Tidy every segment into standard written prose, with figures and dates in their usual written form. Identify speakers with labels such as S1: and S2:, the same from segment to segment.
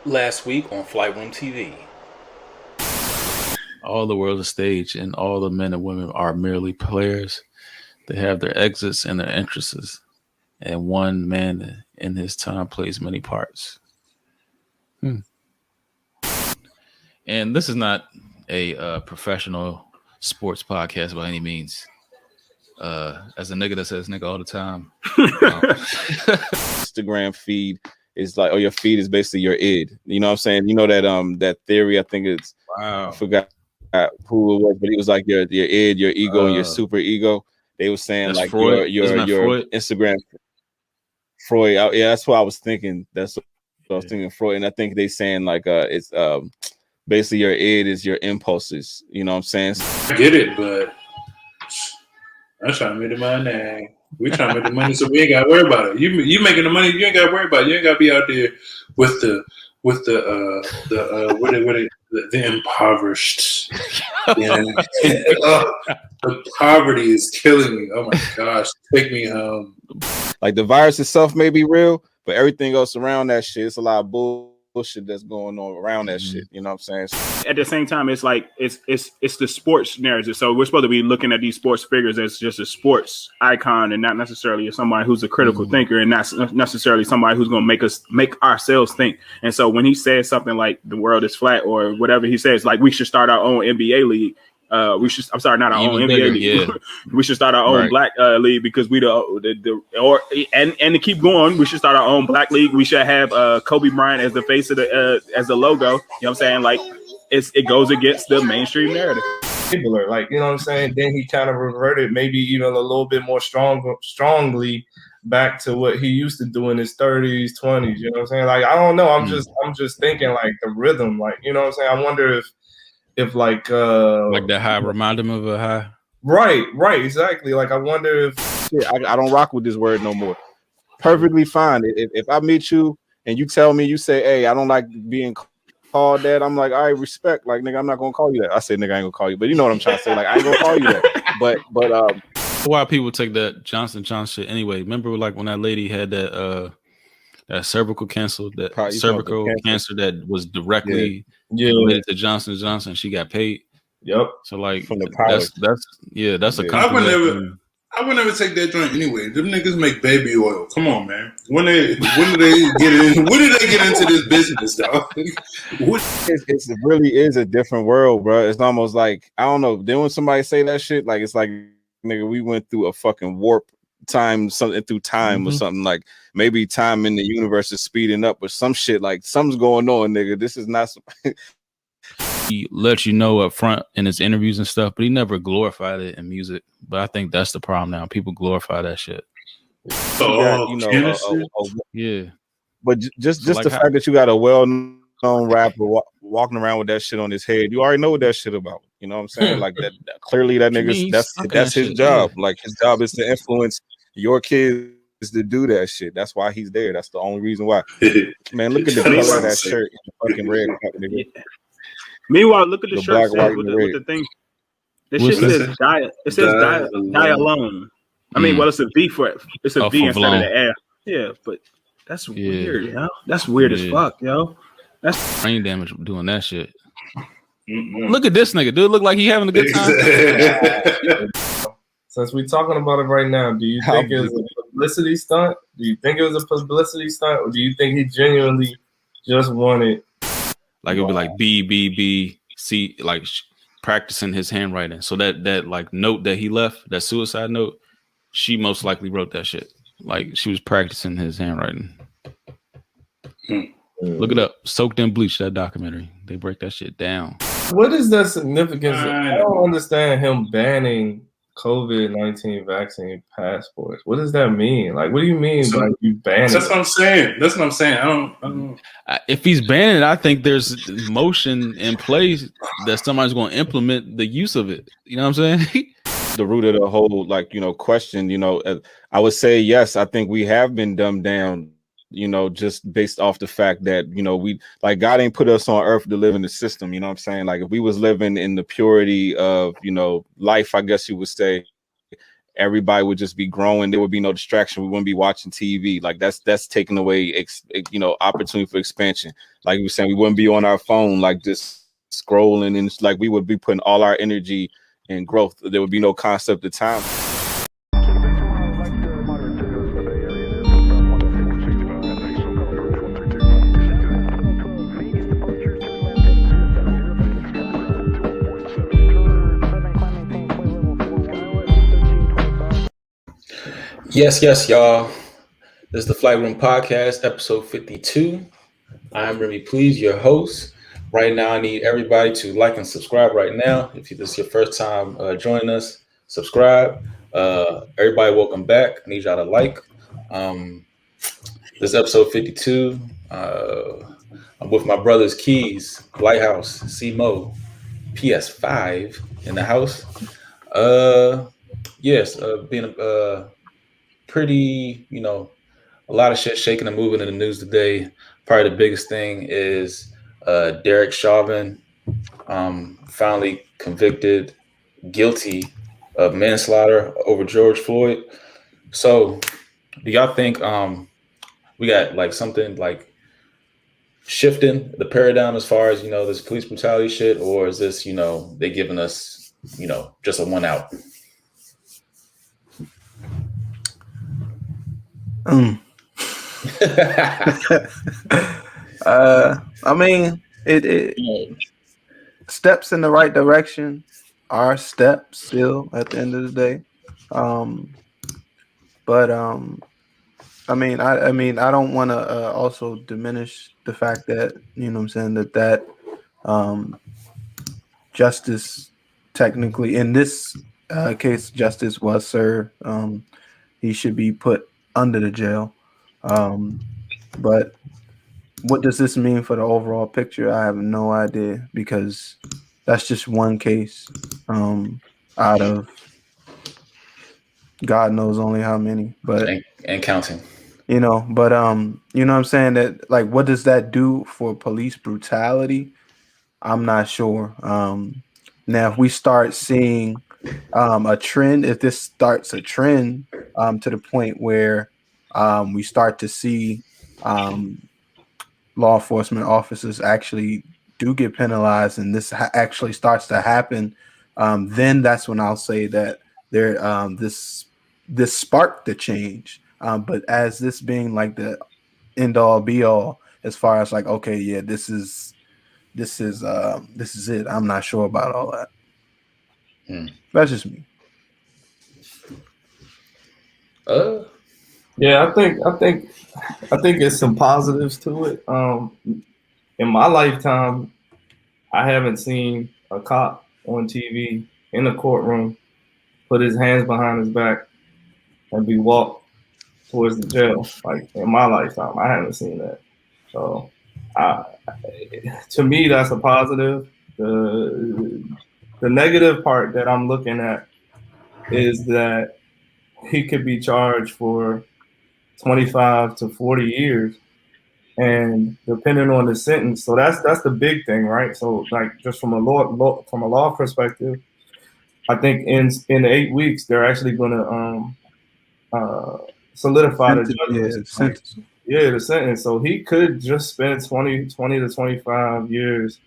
S1: Last week on Flight Room TV.
S2: All the world is stage, and all the men and women are merely players. They have their exits and their entrances, and one man in his time plays many parts. And this is not a professional sports podcast by any means. As a nigga that says nigga all the time.
S3: Instagram feed is like, your feed is basically your id. You know what I'm saying? You know that that theory, I think it's, I forgot who it was, but it was like your id, your ego, and your super ego. They were saying like Freud. your Freud? Instagram Freud. Yeah, that's what I was thinking. That's what I was thinking, Freud. And I think they saying like it's basically your id is your impulses. You know what I'm saying?
S4: I get it, but I'm trying to make the money. We trying to make the money, so we ain't got to worry about it. You making the money, you ain't got to worry about it. You ain't got to be out there with the impoverished. The poverty is killing me. Oh my gosh, take me home.
S3: Like the virus itself may be real, but everything else around that shit, it's a lot of bullshit that's going on around that shit. You know what I'm saying?
S5: At the same time, it's like it's the sports narrative. So we're supposed to be looking at these sports figures as just a sports icon, and not necessarily as somebody who's a critical thinker, and not necessarily somebody who's going to make ourselves think. And so when he says something like the world is flat or whatever he says, like we should start our own NBA league. We should. I'm sorry, not our own NBA league. Yeah. We should start our own black league because we and to keep going, we should start our own black league. We should have Kobe Bryant as the face of the as the logo. You know what I'm saying? Like it goes against the mainstream narrative.
S6: Like, you know what I'm saying? Then he kind of reverted, maybe even a little bit more strongly back to what he used to do in his 30s, 20s. You know what I'm saying? Like I don't know. I'm just thinking like the rhythm. Like, you know what I'm saying? I wonder if like
S2: that high remind him of a high.
S6: Right, exactly. Like I wonder if
S3: I don't rock with this word no more. Perfectly fine. If I meet you and you tell me, you say, hey, I don't like being called that, I'm like, all right, respect. Like, nigga, I'm not gonna call you that. I say, nigga, I ain't gonna call you, but you know what I'm trying to say. Like, I ain't gonna call you that. But
S2: why people take that Johnson shit anyway? Remember, like when that lady had that cervical cancer, cancer that was directly related to Johnson & Johnson. She got paid.
S6: Yep.
S2: So like
S6: from the
S2: that's a
S4: company. I would never take that joint anyway. Them niggas make baby oil. Come on, man. When did they get into this business, dog?
S3: It really is a different world, bro. It's almost like, I don't know. Then when somebody say that shit, like it's like, nigga, we went through a fucking warp time, something through time or something. Like maybe time in the universe is speeding up or some shit. Like something's going on, nigga. This is not.
S2: He let you know up front in his interviews and stuff, but he never glorified it in music. But I think that's the problem now. People glorify that shit.
S3: Yeah. But just the fact that you got a well-known rapper walking around with that shit on his head, you already know what that shit about. You know what I'm saying? Like that. Clearly, that nigga. That's his job. Yeah. Like his job is to influence your kids to do that shit. That's why he's there. That's the only reason why. Man, look at the color of that shirt, fucking red. Nigga.
S5: Meanwhile, look at the shirt with the thing. The shit says die. It says die alone. I mean, well, it's a V for it. It's a V instead of the F. Yeah, but that's weird, yo. That's weird as fuck, yo. That's
S2: brain damage doing that shit. Look at this nigga, dude. Look like he having a good time.
S6: Since we're talking about it right now, do you think it was a publicity stunt? Do you think it was a publicity stunt, or do you think he genuinely just wanted?
S2: Like it would be like B, C, like practicing his handwriting. So that like note that he left, that suicide note, she most likely wrote that shit. Like she was practicing his handwriting. Look it up. Soaked in Bleach, that documentary. They break that shit down.
S6: What is the significance? I don't understand him banning COVID-19 vaccine passports. What does that mean? Like, what do you mean by you ban it?
S4: That's what I'm saying. I don't.
S2: If he's banning it, I think there's motion in place that somebody's going to implement the use of it. You know what I'm saying?
S3: The root of the whole, like, question, I would say, yes, I think we have been dumbed down you know, just based off the fact that, you know, we like God ain't put us on earth to live in the system. You know what I'm saying? Like if we was living in the purity of, you know, life, I guess you would say, everybody would just be growing. There would be no distraction. We wouldn't be watching TV. Like that's taking away, you know, opportunity for expansion. Like you were saying, we wouldn't be on our phone, like just scrolling, and it's like we would be putting all our energy in growth. There would be no concept of time.
S1: Yes, y'all. This is the Flight Room Podcast, episode 52. I'm Remy Please, your host. Right now, I need everybody to like and subscribe right now. If this is your first time joining us, subscribe. Everybody, welcome back. I need y'all to like. This is episode 52. I'm with my brothers Keys, Lighthouse, C-Mo, PS5 in the house. Being pretty, you know, a lot of shit shaking and moving in the news today. Probably the biggest thing is Derek Chauvin finally convicted guilty of manslaughter over George Floyd. So do y'all think we got like something like shifting the paradigm as far as, you know, this police brutality shit, or is this, you know, they giving us, you know, just a one out?
S7: I mean, it steps in the right direction are steps still at the end of the day. I mean, I don't want to also diminish the fact that, you know what I'm saying, that justice technically in this case, justice was served. He should be put under the jail. But what does this mean for the overall picture? I have no idea, because that's just one case out of God knows only how many, but
S1: and counting.
S7: You know, but you know what I'm saying, that like what does that do for police brutality? I'm not sure. Now if we start seeing a trend, if this starts a trend to the point where we start to see law enforcement officers actually do get penalized, and this actually starts to happen, then that's when I'll say that there this sparked the change. But as this being like the end all be all, as far as like, okay, yeah, this is it. I'm not sure about all that. That's just me.
S6: Yeah, I think it's some positives to it. In my lifetime, I haven't seen a cop on TV in a courtroom put his hands behind his back and be walked towards the jail. Like in my lifetime, I haven't seen that. So, to me, that's a positive. The negative part that I'm looking at is that he could be charged for 25 to 40 years, and depending on the sentence. So that's the big thing, right? So like just from a law perspective, I think in 8 weeks they're actually going to solidify the judgment. The sentence. So he could just spend 20 to 25 years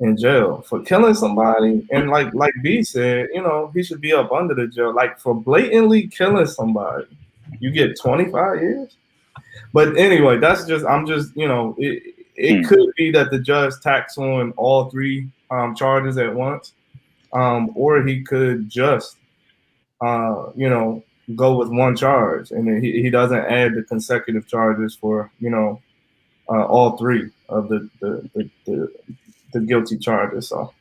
S6: in jail for killing somebody, and like B said, you know, he should be up under the jail. Like for blatantly killing somebody, you get 25 years. But anyway, I'm just, you know, it could be that the judge tacks on all three charges at once, or he could just, you know, go with one charge, and then he doesn't add the consecutive charges for, you know, all three of the guilty charges. So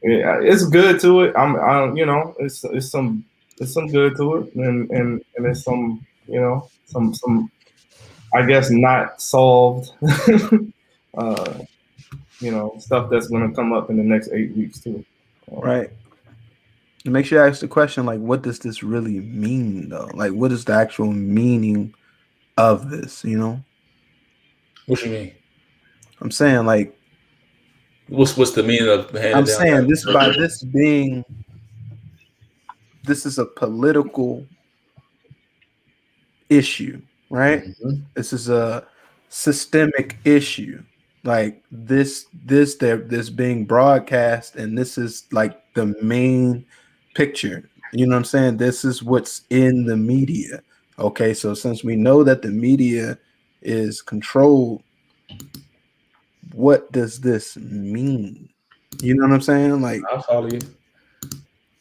S6: yeah, it's good to it. I'm you know, it's some good to it, and there's some, you know, some I guess not solved you know, stuff that's going to come up in the next 8 weeks too.
S7: Right. It makes you ask the question, like, what does this really mean though? Like, what is the actual meaning of this, you know?
S1: What you mean?
S7: I'm saying like
S1: what's the meaning of handing
S7: I'm
S1: down?
S7: saying this by this being this is a political issue, right?
S1: Mm-hmm.
S7: This is a systemic issue. Like this being broadcast, and this is like the main picture. You know what I'm saying? This is what's in the media. Okay, so since we know that the media is controlled, what does this mean? You know what I'm saying?
S1: I'll follow you.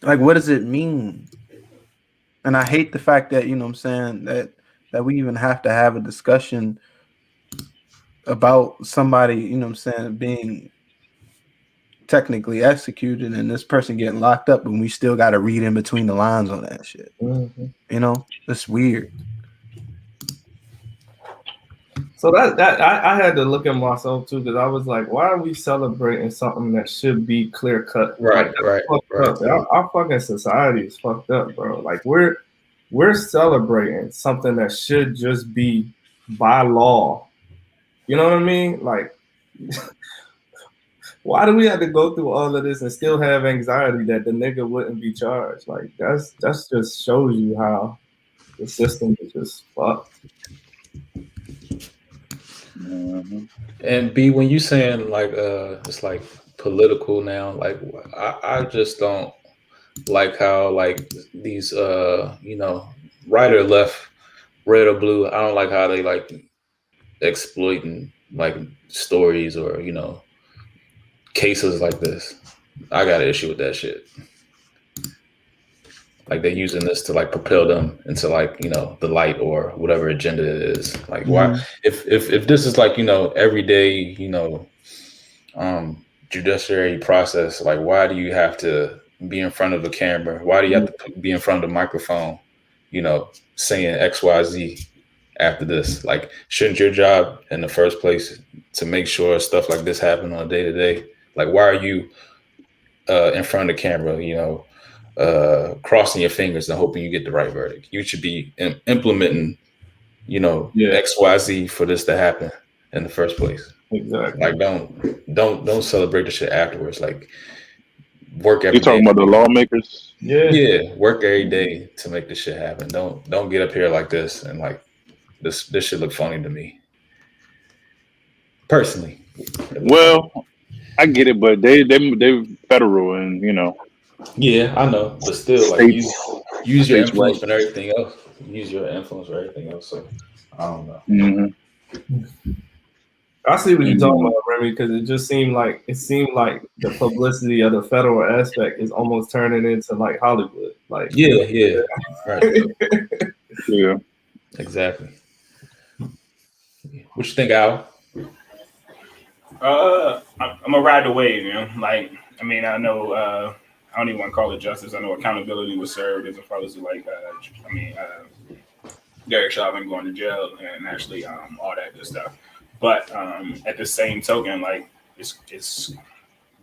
S7: Like what does it mean? And I hate the fact that, you know what I'm saying, that we even have to have a discussion about somebody, you know what I'm saying, being technically executed and this person getting locked up, and we still got to read in between the lines on that shit.
S6: Mm-hmm.
S7: You know, it's weird.
S6: So that I had to look at myself too, because I was like, why are we celebrating something that should be clear cut?
S1: Right,
S6: like,
S1: right.
S6: Our fucking society is fucked up, bro. Like we're celebrating something that should just be by law. You know what I mean? Like, why do we have to go through all of this and still have anxiety that the nigga wouldn't be charged? Like that's just shows you how the system is just fucked.
S1: Mm-hmm. And B, when you saying like it's like political now, like I just don't like how like these right or left, red or blue, I don't like how they like exploiting like stories or cases like this. I got an issue with that shit. Like they're using this to like propel them into like the light or whatever agenda it is. Like why if this is like everyday judiciary process, like why do you have to be in front of the camera? Why do you have to be in front of the microphone saying XYZ after this? Like shouldn't your job in the first place to make sure stuff like this happen on a day-to-day? Like why are you in front of the camera crossing your fingers and hoping you get the right verdict? You should be implementing XYZ for this to happen in the first place.
S6: Exactly.
S1: Like don't celebrate the shit afterwards. Like work every
S8: You're talking
S1: day.
S8: about the lawmakers?
S1: Yeah, work every day to make this shit happen. Don't get up here like this and like this should look funny to me personally.
S8: Well, I get it, but they federal, and
S1: Yeah, I know, but still, like use your influence for everything else. Use your influence for everything else. So I don't know.
S8: Mm-hmm.
S6: I see what you're talking about, Remy, because it seemed like the publicity of the federal aspect is almost turning into like Hollywood. Like
S1: yeah, right.
S8: Yeah,
S1: exactly. What you think, Al?
S5: I'm gonna ride the wave, Like, I mean, I know I don't even want to call it justice. I know accountability was served as far as like Derek Chauvin going to jail and actually all that good stuff. But at the same token, like it's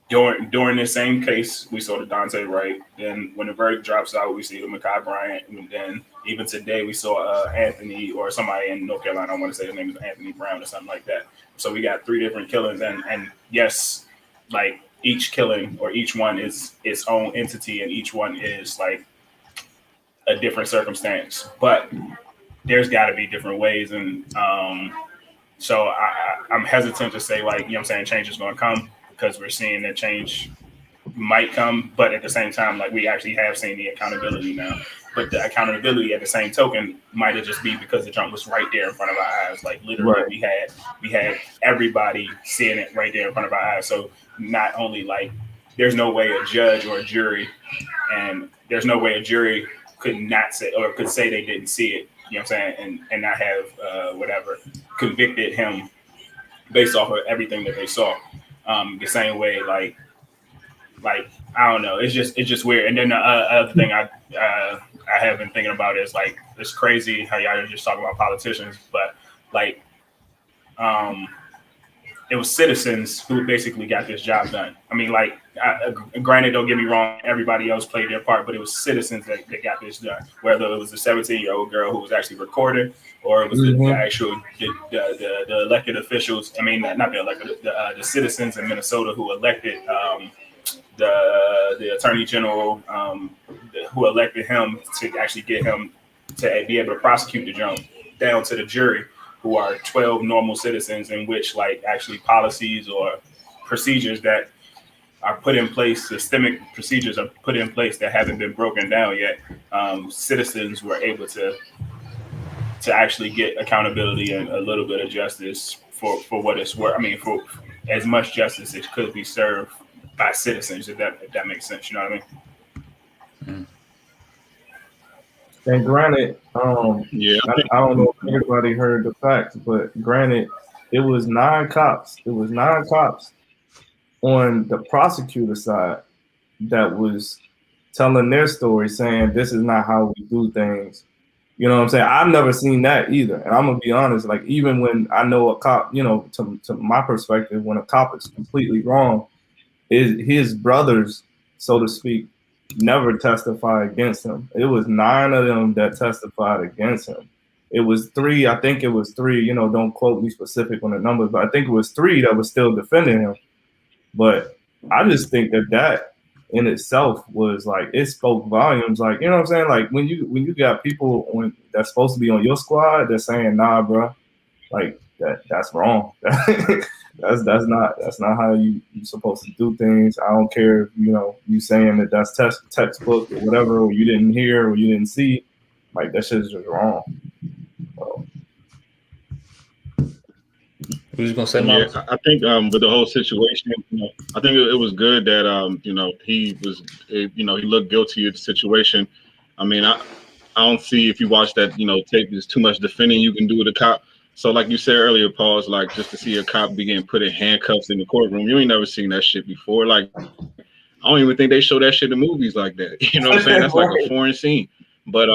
S5: during this same case, we saw the Dante Wright. Then when the verdict drops out, we see the Mekhi Bryant. And then even today, we saw Anthony or somebody in North Carolina. I want to say his name is Anthony Brown or something like that. So we got 3 different killings. And yes, like each killing or each one is its own entity, and each one is like a different circumstance. But there's got to be different ways. And so I'm hesitant to say, like, what I'm saying, change is going to come, because we're seeing that change might come. But at the same time, like, we actually have seen the accountability now. But the accountability at the same token might have just be because the jump was right there in front of our eyes. Like literally, we had everybody seeing it right there in front of our eyes. So not only like there's no way a judge or a jury, and there's no way a jury could not say or could say they didn't see it. You know what I'm saying? And not have whatever convicted him based off of everything that they saw. The same way, like I don't know, it's just weird. And then the other thing I have been thinking about is like it's crazy how y'all are just talking about politicians, but like it was citizens who basically got this job done. I mean, like, granted, don't get me wrong, everybody else played their part, but it was citizens that got this done. Whether it was the 17-year-old girl who was actually recorded, or it was the actual the elected officials. I mean, not the elected, the citizens in Minnesota who elected the attorney general, who elected him to actually get him to be able to prosecute the Jones, down to the jury, who are 12 normal citizens, in which like actually policies or procedures that are put in place, systemic procedures are put in place that haven't been broken down yet. Citizens were able to actually get accountability and a little bit of justice for what it's worth. I mean, for as much justice as could be served by citizens, if that makes sense. You know what I mean?
S6: And granted, I don't know if everybody heard the facts, but granted, it was 9 cops. It was 9 cops on the prosecutor side that was telling their story, saying this is not how we do things. You know what I'm saying? I've never seen that either. And I'm gonna be honest, like even when I know a cop, you know, to my perspective, when a cop is completely wrong, his brothers, so to speak, never testify against him. It was 9 of them that testified against him. It was 3, I think it was 3, you know, don't quote me specific on the numbers, but I think it was 3 that was still defending him. But I just think that in itself was like, it spoke volumes. Like, you know what I'm saying? Like when you got people that's supposed to be on your squad that's saying, nah, bro, like that's wrong. That's not how you're supposed to do things. I don't care if, you know, you saying that that's textbook or whatever, or you didn't hear or you didn't see. Like that shit is just wrong. So.
S1: Who's gonna say?
S3: Yeah, I think with the whole situation, you know, I think it was good that you know, he was, you know, he looked guilty of the situation. I mean, I don't see, if you watch that, you know, tape, there's too much defending you can do with a cop. So like you said earlier, Paul, it's like just to see a cop begin putting handcuffs in the courtroom, you ain't never seen that shit before. Like, I don't even think they show that shit in movies like that. You know what I'm saying? That's like a foreign scene. But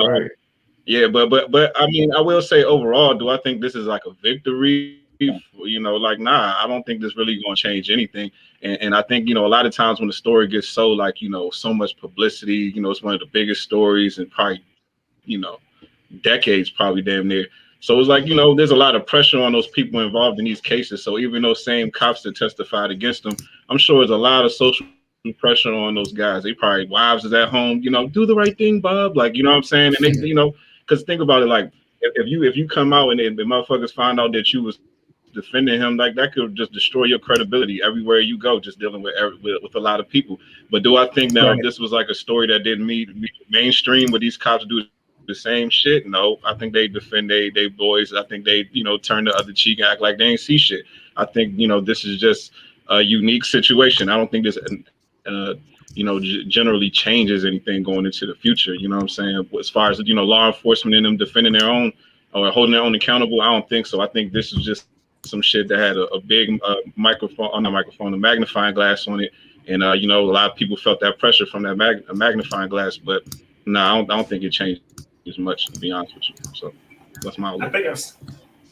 S3: yeah, but I mean, I will say overall, do I think this is like a victory? You know, like, nah, I don't think this really going to change anything. And I think, you know, a lot of times when the story gets so like, you know, so much publicity, you know, it's one of the biggest stories and probably, you know, decades, probably damn near. So it's like, you know, there's a lot of pressure on those people involved in these cases. So even those same cops that testified against them, I'm sure there's a lot of social pressure on those guys. They probably, wives is at home, you know, do the right thing, Bob. Like, you know what I'm saying? And they, you know, because think about it, like if you come out and the motherfuckers find out that you was defending him, like that could just destroy your credibility everywhere you go, just dealing with a lot of people. But do I think now if this was like a story that didn't meet mainstream, where these cops do the same shit? No, I think they defend they boys. I think they, you know, turn the other cheek and act like they ain't see shit. I think, you know, this is just a unique situation. I don't think this you know, generally changes anything going into the future. You know what I'm saying? As far as, you know, law enforcement and them defending their own or holding their own accountable, I don't think so. I think this is just some shit that had a big a magnifying glass on it, and you know, a lot of people felt that pressure from that magnifying glass. But no, I don't think it changed as much, to be honest with you. So that's my outlook.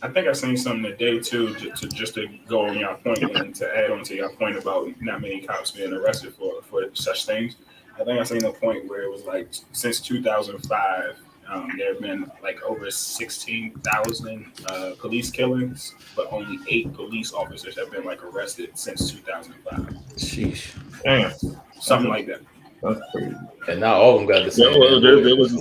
S5: I think I've seen something today too, just to go on your point and to add on to your point about not many cops being arrested for such things. I think I've seen a point where it was like since 2005. There have been like over 16,000 police killings, but only 8 police officers have been like arrested since 2005.
S1: Sheesh.
S5: Damn. Something like that.
S6: That's crazy.
S1: And not all of them got the same.
S3: There was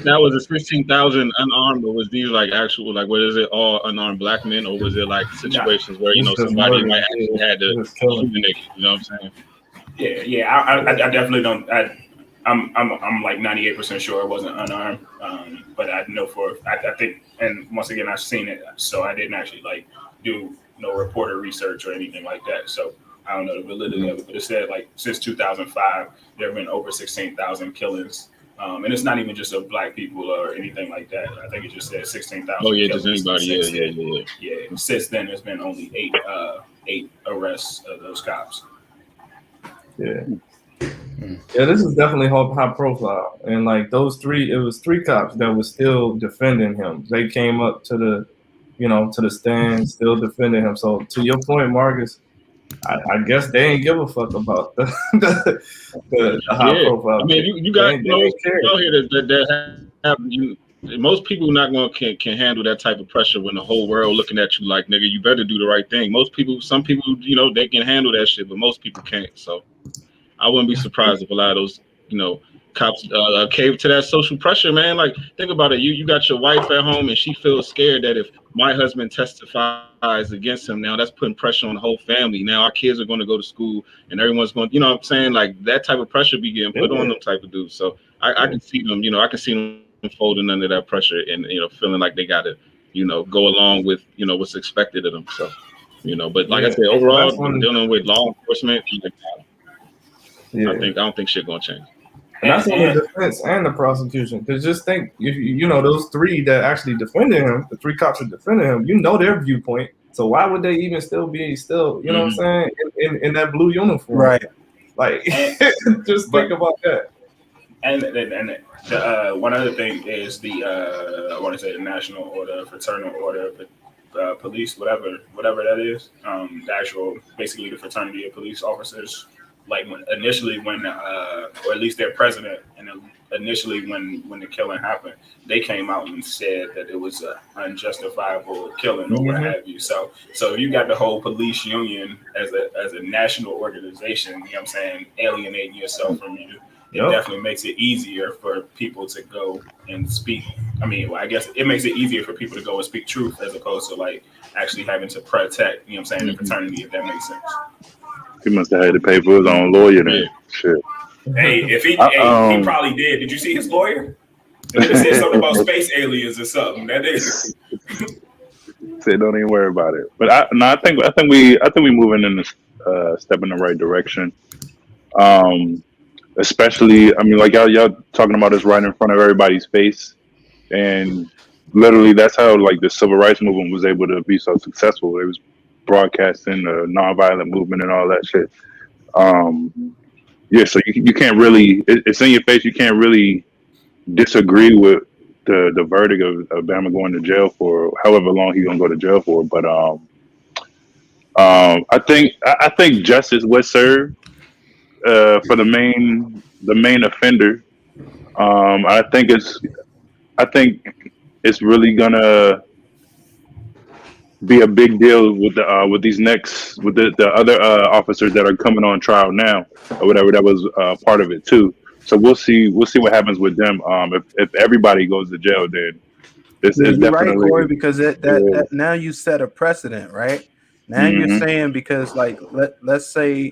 S3: that was a 16,000 unarmed, or was these like actual, like, what is it, all unarmed black men, or was it like situations where, you know, somebody might actually had to shoot the nigga? You know what I'm
S5: saying? Yeah. I definitely don't. I'm like 98% sure it wasn't unarmed, but I know I think, and once again, I've seen it, so I didn't actually like do no reporter research or anything like that. So I don't know the validity of it, but it said like since 2005 there have been over 16,000 killings, and it's not even just of black people or anything like that. I think it just said 16,000.
S3: Oh yeah, just anybody.
S5: Yeah. Since then, there's been only 8 arrests of those cops.
S6: Yeah. Yeah, this is definitely high profile, and like it was 3 cops that was still defending him. They came up to the to the stand, still defending him. So to your point, Marcus, I guess they ain't give a fuck about the high profile.
S5: I mean, you got out here that have you. Most people not gonna can handle that type of pressure when the whole world looking at you like, nigga, you better do the right thing. Some people, they can handle that shit, but most people can't. So I wouldn't be surprised if a lot of those, cops cave to that social pressure, man. Like, think about it. You got your wife at home and she feels scared that if my husband testifies against him, now that's putting pressure on the whole family. Now our kids are going to go to school and everyone's going, you know what I'm saying? Like, that type of pressure be getting put on them type of dudes. So I can see them, I can see them folding under that pressure and, feeling like they got to, go along with, what's expected of them. So, but like I said, overall, dealing with law enforcement, I don't think shit gonna change.
S6: And that's on the defense and the prosecution. Because just think, if those three that actually defended him, the three cops that defended him, their viewpoint. So why would they even still be what I'm saying, in that blue uniform?
S7: Right.
S6: Like, just think about that.
S5: And one other thing is I want to say the National Order, Fraternal Order, Police, whatever that is. The actual, basically the fraternity of police officers. Like or at least their president, and initially when the killing happened, they came out and said that it was an unjustifiable killing or what have you. So you got the whole police union as a national organization, what I'm saying, alienating yourself from you. It definitely makes it easier for people to go and speak. I mean, I guess it makes it easier for people to go and speak truth as opposed to like actually having to protect, the fraternity, if that makes sense.
S8: He must have had to pay for his own lawyer then. Shit.
S5: Hey, if he probably did. Did you see his lawyer? It said something about space aliens or something. That is.
S8: Say don't even worry about it. But I think we moving in a step in the right direction. Especially, I mean, like y'all talking about this right in front of everybody's face, and literally that's how like the civil rights movement was able to be so successful. It was broadcasting the nonviolent movement and all that shit. So you can't really, it's in your face. You can't really disagree with the verdict of Obama going to jail for however long he's gonna go to jail for. But I think justice was served for the main offender. I think it's really gonna be a big deal with the other officers that are coming on trial now or whatever. That was part of it too. So we'll see what happens with them. If everybody goes to jail, then this is definitely
S7: right, Corey, because that now you set a precedent, right? Now you're saying, because like let's say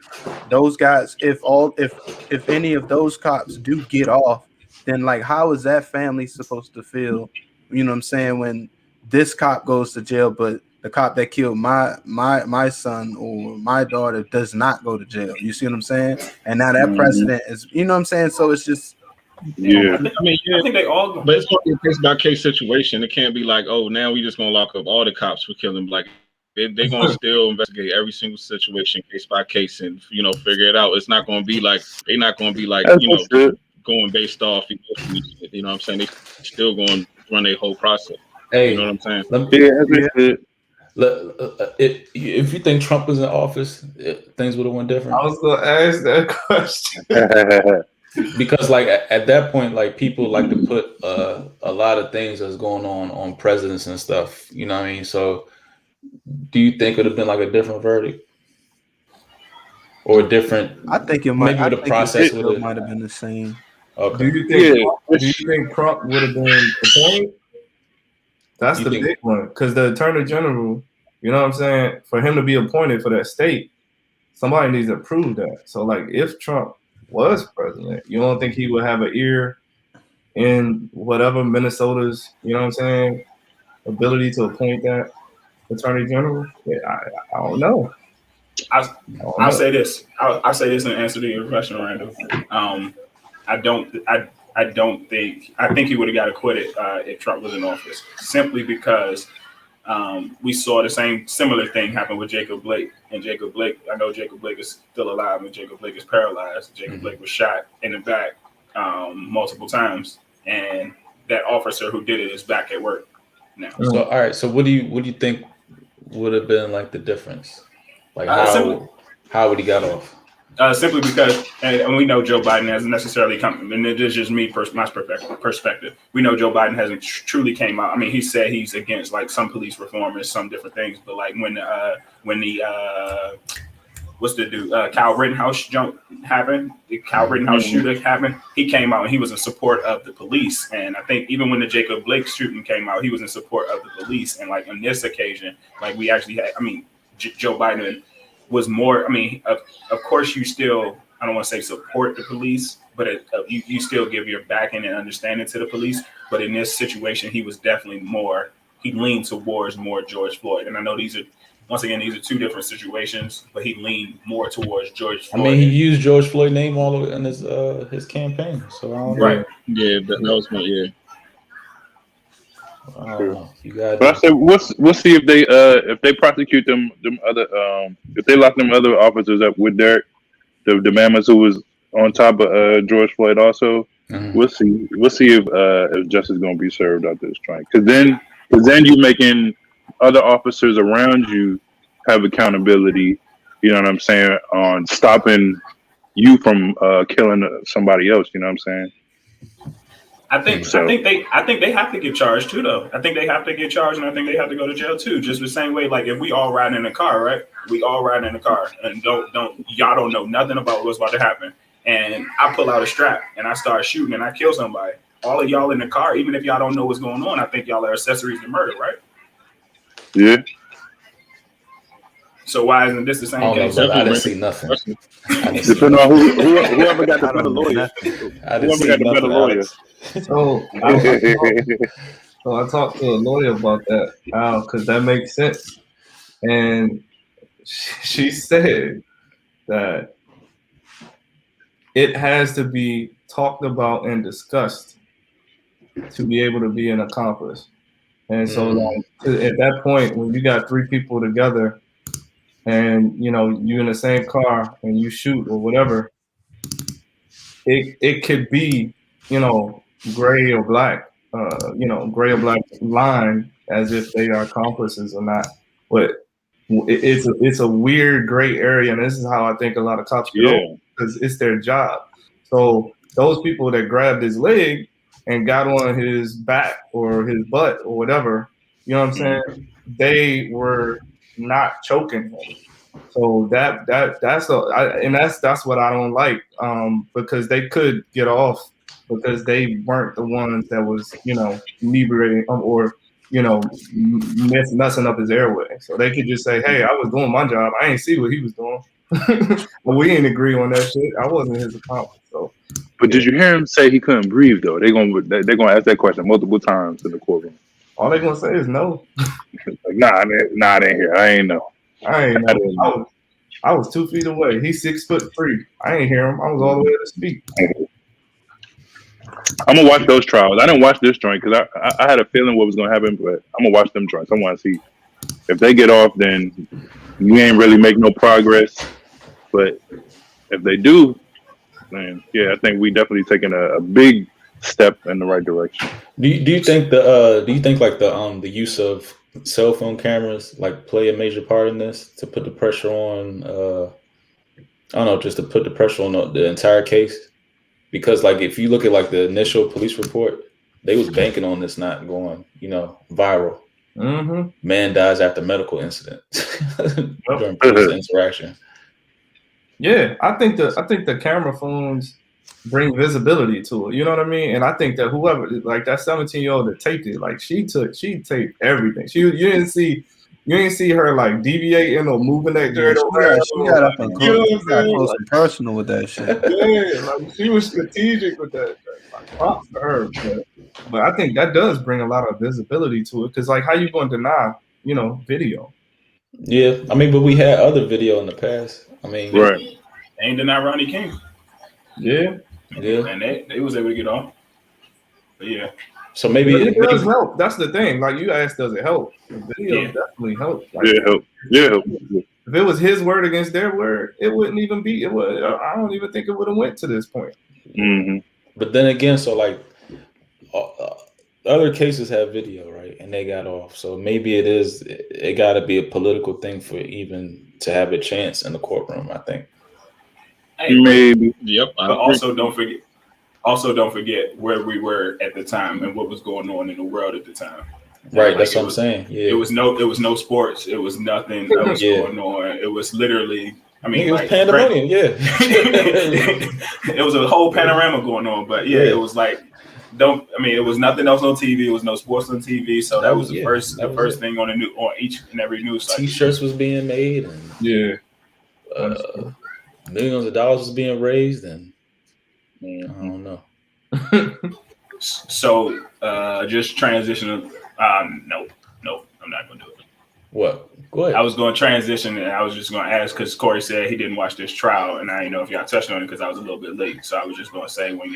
S7: those guys, if any of those cops do get off, then like how is that family supposed to feel? You know what I'm saying, when this cop goes to jail, but the cop that killed my son or my daughter does not go to jail. You see what I'm saying? And now that precedent is, you know what I'm saying? So it's just,
S5: I think they all, but it's going to be a case by case situation. It can't be like, oh, now we just going to lock up all the cops for killing. Like they're going to still investigate every single situation case by case and figure it out. It's not going to be like, they're not going to be like going based off emotion. You know what I'm saying? They still going to run their whole process.
S1: Hey,
S5: you know what I'm saying?
S1: If you think Trump was in office, things would have went different.
S6: I was going to ask that question.
S1: Because like at that point, like people like to put a lot of things that's going on presidents and stuff. You know what I mean? So do you think it would have been like a different verdict? Or a different?
S7: I think it might.
S1: Maybe the process
S7: might have been the same.
S1: Okay.
S6: Do you think Trump would have been appointed? That's the big one, because the Attorney General, you know what I'm saying, for him to be appointed for that state, somebody needs to prove that. So, like, if Trump was president, you don't think he would have an ear in whatever Minnesota's, you know what I'm saying, ability to appoint that Attorney General? Yeah, I don't know.
S5: I'll say this. I'll say this in answer to your question, Randall. I think he would have got acquitted if Trump was in office, simply because we saw the similar thing happen with Jacob Blake. And Jacob Blake, I know Jacob Blake is still alive and Jacob Blake is paralyzed. Jacob Blake was shot in the back multiple times, and that officer who did it is back at work now.
S1: So all right, so what do you think would have been like the difference? Like how would he got off?
S5: Simply because, and we know Joe Biden hasn't necessarily come, and it is just me, my perspective. We know Joe Biden hasn't truly came out. I mean, he said he's against like some police reform and some different things, but like when the what's the dude, Kyle Rittenhouse jump happened, the Kyle Rittenhouse shooting happened, he came out and he was in support of the police. And I think even when the Jacob Blake shooting came out, he was in support of the police. And like on this occasion, like we actually had, I mean, Joe Biden was more, I mean, of course you still, I don't want to say support the police, but you still give your backing and understanding to the police. But in this situation, he was definitely he leaned towards more George Floyd. And I know these are two different situations, but he leaned more towards George Floyd.
S1: I mean, he used George Floyd's name all in his campaign. So I don't know.
S3: Right. Yeah, that was my
S1: You got.
S8: But I said, we'll see if they prosecute them other if they lock them other officers up with Derek, the Mamas who was on top of George Floyd also. Mm-hmm. We'll see if justice is going to be served out this trial. Because then you're making other officers around you have accountability. You know what I'm saying, on stopping you from killing somebody else. You know what I'm saying.
S5: I think they have to get charged too, though. I think they have to get charged, and I think they have to go to jail too. Just the same way, like if we all ride in a car, right? We all ride in a car, and y'all don't know nothing about what's about to happen. And I pull out a strap and I start shooting and I kill somebody. All of y'all in the car, even if y'all don't know what's going on, I think y'all are accessories to murder, right?
S8: Yeah.
S5: So why isn't this the same case?
S1: I didn't see nothing.
S8: Depending on whoever got the better lawyer. Whoever got the better lawyer.
S6: So I talked to a lawyer about that, because that makes sense. And she said that it has to be talked about and discussed to be able to be an accomplice. And so like, at that point, when you got three people together and, you know, you in the same car and you shoot or whatever, it could be, you know, gray or black line as if they are accomplices or not. But it's a weird gray area. And this is how I think a lot of cops go, because it's their job. So those people that grabbed his leg and got on his back or his butt or whatever, you know what I'm saying? They were not choking him. So that's what I don't like, because they could get off because they weren't the ones that was, you know, inebriating or, you know, messing up his airway. So they could just say, hey, I was doing my job. I ain't see what he was doing. But we ain't agree on that shit. I wasn't his accomplice. So.
S8: But did you hear him say he couldn't breathe though? They're gonna ask that question multiple times in the courtroom.
S6: All they're gonna say is no.
S8: Like, nah, I didn't hear. I ain't know.
S6: I was 2 feet away. He's 6'3". I ain't hear him. I was all the way to the speak.
S8: I'm gonna watch those trials. I didn't watch this joint because I had a feeling what was gonna happen, but I'm gonna watch them joints. I want to see if they get off. Then you ain't really make no progress. But if they do, then yeah, I think we definitely taking a big step in the right direction.
S1: Do you think the use of cell phone cameras like play a major part in this to put the pressure on? I don't know, just to put the pressure on the entire case. Because like if you look at like the initial police report, they was banking on this not going, you know, viral. Mm-hmm. Man dies after medical incident during police interaction.
S6: Yeah, I think the camera phones bring visibility to it. You know what I mean? And I think that whoever, like that 17-year-old that taped it, like she taped everything. You didn't see her like deviating or moving that dirt around.
S7: She got up and close and personal with that shit.
S6: Yeah, like she was strategic with that. Like, props to her. But I think that does bring a lot of visibility to it, because like how you going to deny, you know, video?
S1: Yeah, I mean, but we had other video in the past. I mean,
S8: right?
S5: They ain't deny Ronnie King.
S6: Yeah,
S5: and they was able to get off. But yeah.
S1: So maybe
S6: it does help. That's the thing. Like you asked, does it help? The video definitely helps. Like,
S8: help.
S6: If it was his word against their word, it wouldn't even be. It would. I don't even think it would have went to this point.
S8: Mm-hmm.
S1: But then again, so like, other cases have video, right? And they got off. So maybe it got to be a political thing for even to have a chance in the courtroom, I think.
S4: Hey,
S8: maybe.
S2: Yep.
S4: But also don't forget where we were at the time and what was going on in the world at the time.
S1: Right, that's what I'm saying. Yeah.
S4: It was no sports. It was nothing that was going on. It was literally, I mean,
S1: it was pandemonium. Yeah.
S4: It was a whole panorama going on. But it was like, it was nothing else on TV. It was no sports on TV. So that was the first thing on each and every news site.
S1: T-shirts was being made, and millions of dollars was being raised, and I don't know.
S4: So just transition. No, I'm not gonna do it.
S1: What? Go ahead.
S4: I was going to transition, and I was just going to ask because Corey said he didn't watch this trial, and I didn't know if y'all touched on it because I was a little bit late. So I was just going to say when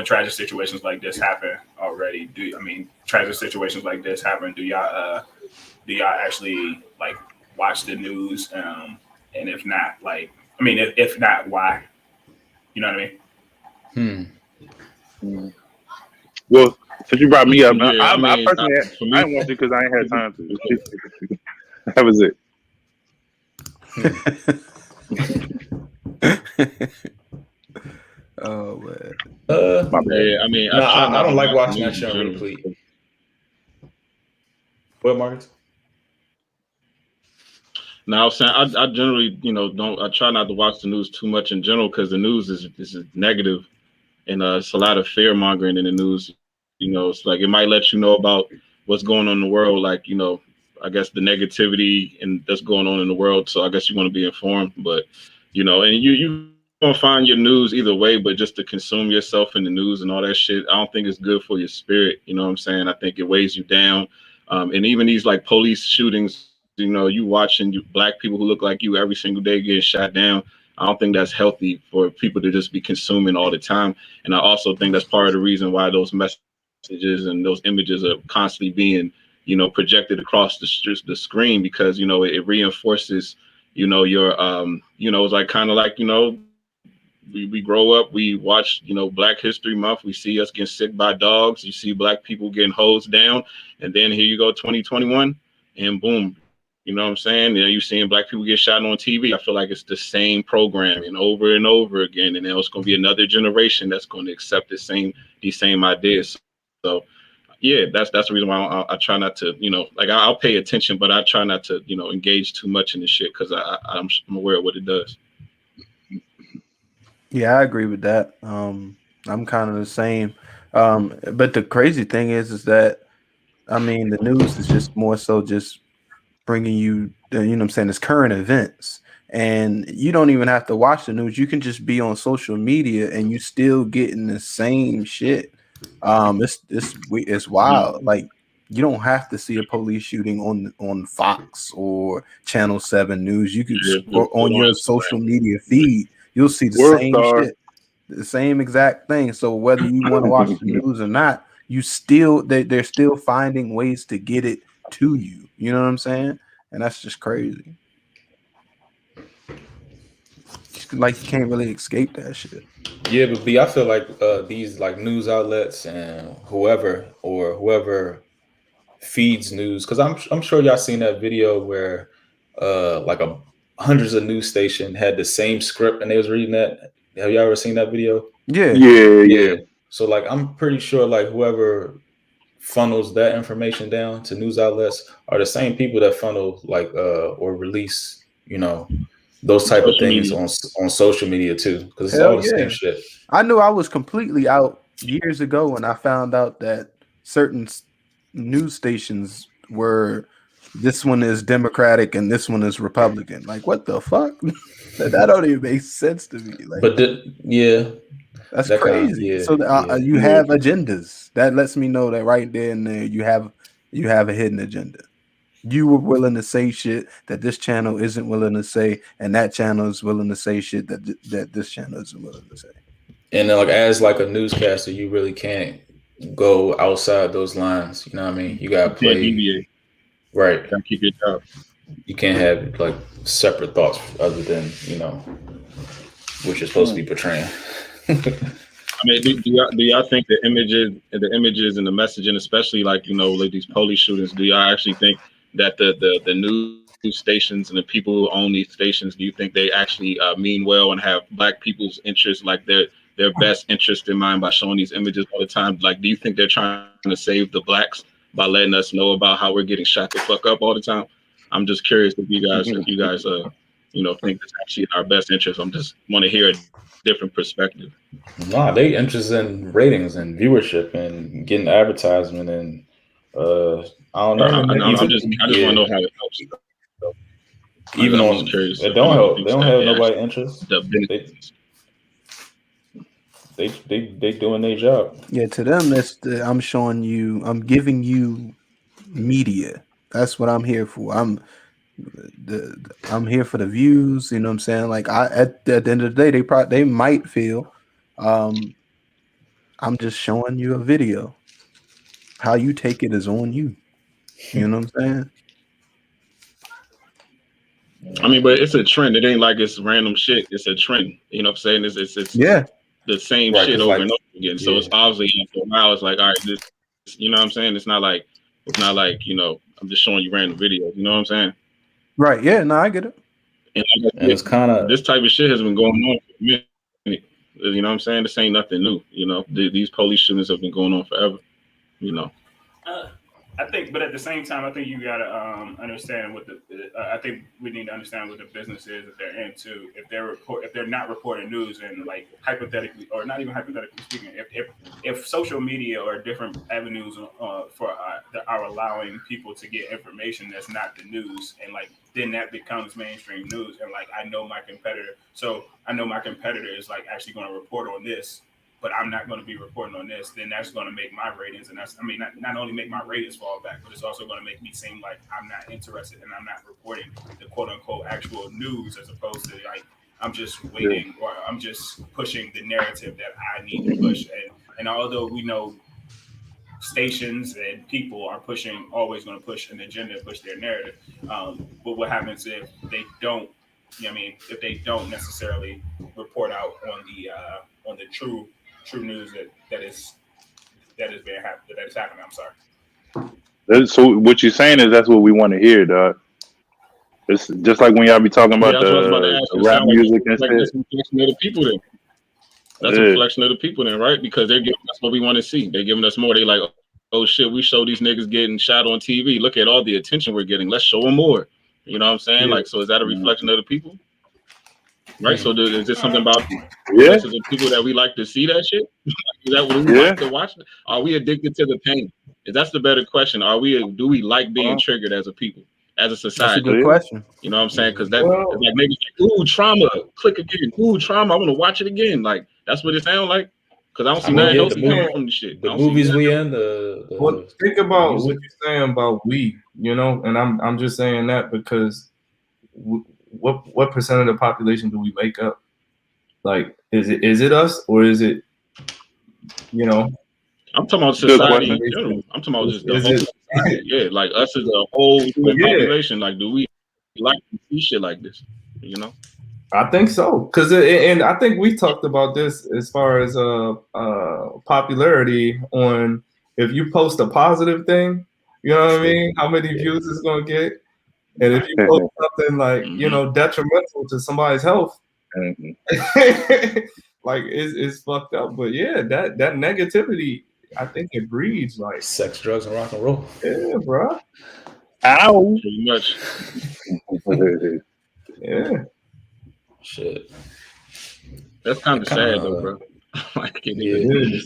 S4: tragic situations like this happen already, tragic situations like this happen, do y'all actually like watch the news? And if not, if not, why? You know what I mean?
S8: Well, since you brought me up, I personally I didn't watch it because I ain't had time to. That was it.
S7: Oh man.
S8: My bad.
S1: I don't like watching that show replete. What, Marcus?
S2: Now, I generally, don't. I try not to watch the news too much in general because the news is negative, and it's a lot of fear mongering in the news. It's like it might let you know about what's going on in the world, like I guess the negativity and that's going on in the world. So I guess you want to be informed, but and you gonna find your news either way, but just to consume yourself in the news and all that shit, I don't think it's good for your spirit. You know what I'm saying? I think it weighs you down. And even these like police shootings, you watching black people who look like you every single day get shot down. I don't think that's healthy for people to just be consuming all the time. And I also think that's part of the reason why those messages and those images are constantly being, projected across the screen because, it reinforces, your, it's like kind of like, we grow up, we watch, Black History Month, we see us getting sick by dogs, you see black people getting hosed down, and then here you go 2021, and boom, you know what I'm saying? You're seeing black people get shot on TV. I feel like it's the same programming over and over again, and then it's going to be another generation that's going to accept these same ideas. So, yeah, that's the reason why I try not to, I'll pay attention, but I try not to, engage too much in this shit because I'm aware of what it does.
S7: Yeah, I agree with that. I'm kind of the same. But the crazy thing is that, the news is just more so just bringing you, it's current events. And you don't even have to watch the news. You can just be on social media and you still getting the same shit. It's wild. Like you don't have to see a police shooting on Fox or Channel 7 News. You can on your social media feed. You'll see the same shit, the same exact thing. So whether you want to watch the news or not, they're still finding ways to get it to you. You know what I'm saying? And that's just crazy. Like you can't really escape that shit.
S1: Yeah, but I feel like these like news outlets and whoever feeds news, because I'm sure y'all seen that video where hundreds of news stations had the same script and they was reading that. Have y'all ever seen that video?
S8: Yeah.
S1: So like I'm pretty sure like whoever funnels that information down to news outlets are the same people that funnel like or release those type of things on social media too, because it's all the same shit.
S7: I knew I was completely out years ago when I found out that certain news stations were, this one is Democratic and this one is Republican. Like, what the fuck? That don't even make sense to me. Like,
S1: but
S7: that's crazy. So you have agendas. That lets me know that right there and there you have a hidden agenda. You were willing to say shit that this channel isn't willing to say, and that channel is willing to say shit that this channel isn't willing to say.
S1: And then, like as like a newscaster, you really can't go outside those lines. You know what I mean? You gotta play right.
S2: Gotta keep your job.
S1: You can't have like separate thoughts other than what you're supposed to be portraying.
S9: I mean, do y'all think the images and the messaging, especially like like these police shootings, do y'all actually think that the news stations and the people who own these stations, do you think they actually mean well and have Black people's interests, like their best interest in mind by showing these images all the time? Like, do you think they're trying to save the Blacks by letting us know about how we're getting shot the fuck up all the time? I'm just curious if you guys think it's actually in our best interest. I'm just want to hear a different perspective.
S1: Nah, they interested in ratings and viewership and getting advertisement and I don't know.
S9: I just want to know how it helps.
S1: Even on curious. It don't help. They don't have nobody interest. They doing their job.
S7: Yeah, to them I'm giving you media. That's what I'm here for. I'm here for the views, you know what I'm saying? Like at the end of the day, they might feel I'm just showing you a video. How you take it is on you. You know what I'm saying?
S9: I mean, but it's a trend. It ain't like it's random shit. It's a trend. You know what I'm saying? It's the same shit over and over again. So it's obviously after a while, it's like, all right, this, you know what I'm saying? It's not like I'm just showing you random videos. You know what I'm saying?
S7: Right. Yeah. No, I get it.
S9: And it's kind of this type of shit has been going on for a minute. You know what I'm saying? This ain't nothing new. You know, these police shootings have been going on forever. You know.
S4: I think, but at the same time, I think you gotta understand what I think we need to understand what the business is that they're into. If they're not reporting news, and like hypothetically, or not even hypothetically speaking, if social media or different avenues are allowing people to get information that's not the news, and like then that becomes mainstream news, and like I know my competitor is like actually going to report on this, but I'm not going to be reporting on this, then that's going to make my ratings, and not only make my ratings fall back, but it's also going to make me seem like I'm not interested and I'm not reporting the quote unquote actual news, as opposed to like I'm just waiting or I'm just pushing the narrative that I need to push. And although we know stations and people are always going to push an agenda, push their narrative, but what happens if they don't? If they don't necessarily report out on the true news that is happening. I'm sorry.
S8: So what you're saying is that's what we want to hear, dog. It's just like when y'all be talking about the rap music and
S9: stuff. That's a reflection of the people then. That's a reflection of the people then, right? Because they're giving us what we want to see. They're giving us more. They like, oh shit, we show these niggas getting shot on TV. Look at all the attention we're getting. Let's show them more. You know what I'm saying? Yeah. Like, so is that a reflection of the people? Right. So is this something about the people that we like to see that shit? Is that what we like to watch? Are we addicted to the pain? That's the better question. Do we like being triggered as a people, as a society?
S7: That's a good question.
S9: You know what I'm saying? Because like maybe ooh, trauma, click again. Ooh, trauma. I want to watch it again. Like that's what it sounds like. Because I don't see nothing else coming from the shit.
S1: The movies we in.
S6: Well, think about what you're saying about we. You know, and I'm just saying that because. What percent of the population do we make up? Like, is it us or is it,
S9: I'm talking about society in general. I'm talking about just the whole society. Yeah, like us as a whole population. Like, do we like to see shit like this?
S6: I think so, and I think we talked about this as far as popularity on if you post a positive thing, you know what I mean? How many views it's gonna get? And if you post something like, detrimental to somebody's health, like it's fucked up. But yeah, that negativity, I think it breeds like
S1: sex, drugs, and rock and roll.
S6: Yeah, bro.
S8: Ow.
S9: Pretty much.
S6: Yeah.
S1: Shit.
S9: That's kind of sad though, bro. Like it is.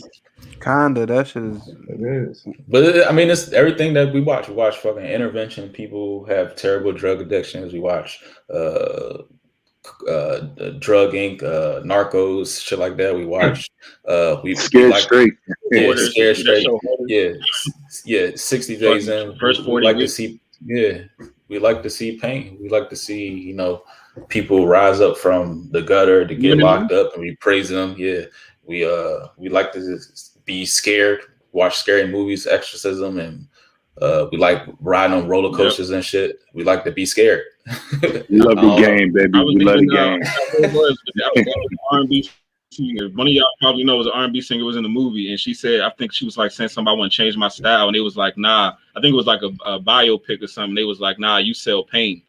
S7: Kinda, that shit is.
S6: It is.
S1: But it's everything that we watch. We watch fucking intervention. People have terrible drug addictions. We watch Drug Inc., Narcos, shit like that. We watch
S8: Scared Straight.
S1: Yeah, Scared Straight. Yeah, 60 Days in.
S9: First 40
S1: like to see. Yeah, we like to see pain. We like to see people rise up from the gutter to get locked up, and we praise them. Yeah, we like to be scared, watch scary movies, exorcism, and we like riding on roller coasters and shit. We like to be scared.
S8: We love the game, baby. We love the game.
S9: R&B singer. One of y'all probably know was an R&B singer was in the movie, and she said, I think she was like saying something, I want to change my style, and it was like, nah. I think it was like a biopic or something. They was like, nah, you sell pain.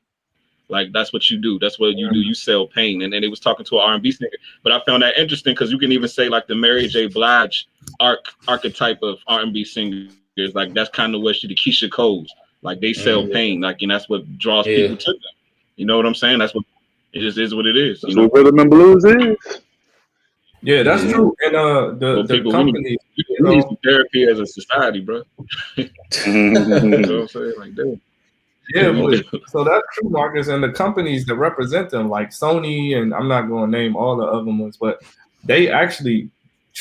S9: Like that's what you do. That's what you do. You sell pain. And then they was talking to an R&B singer. But I found that interesting because you can even say like the Mary J. Blige archetype of R&B singers. Like that's kind of what the Keisha Coles. Like they sell pain. Like and that's what draws people to them. You know what I'm saying? That's what it just is. What it is.
S8: That's what rhythm and blues is.
S6: Yeah, that's true. And the
S9: people,
S6: company,
S9: we need some therapy as a society, bro. You know what I'm saying? Like that.
S6: Yeah, so that's true, Marcus. And the companies that represent them, like Sony, and I'm not going to name all the other ones, but they actually,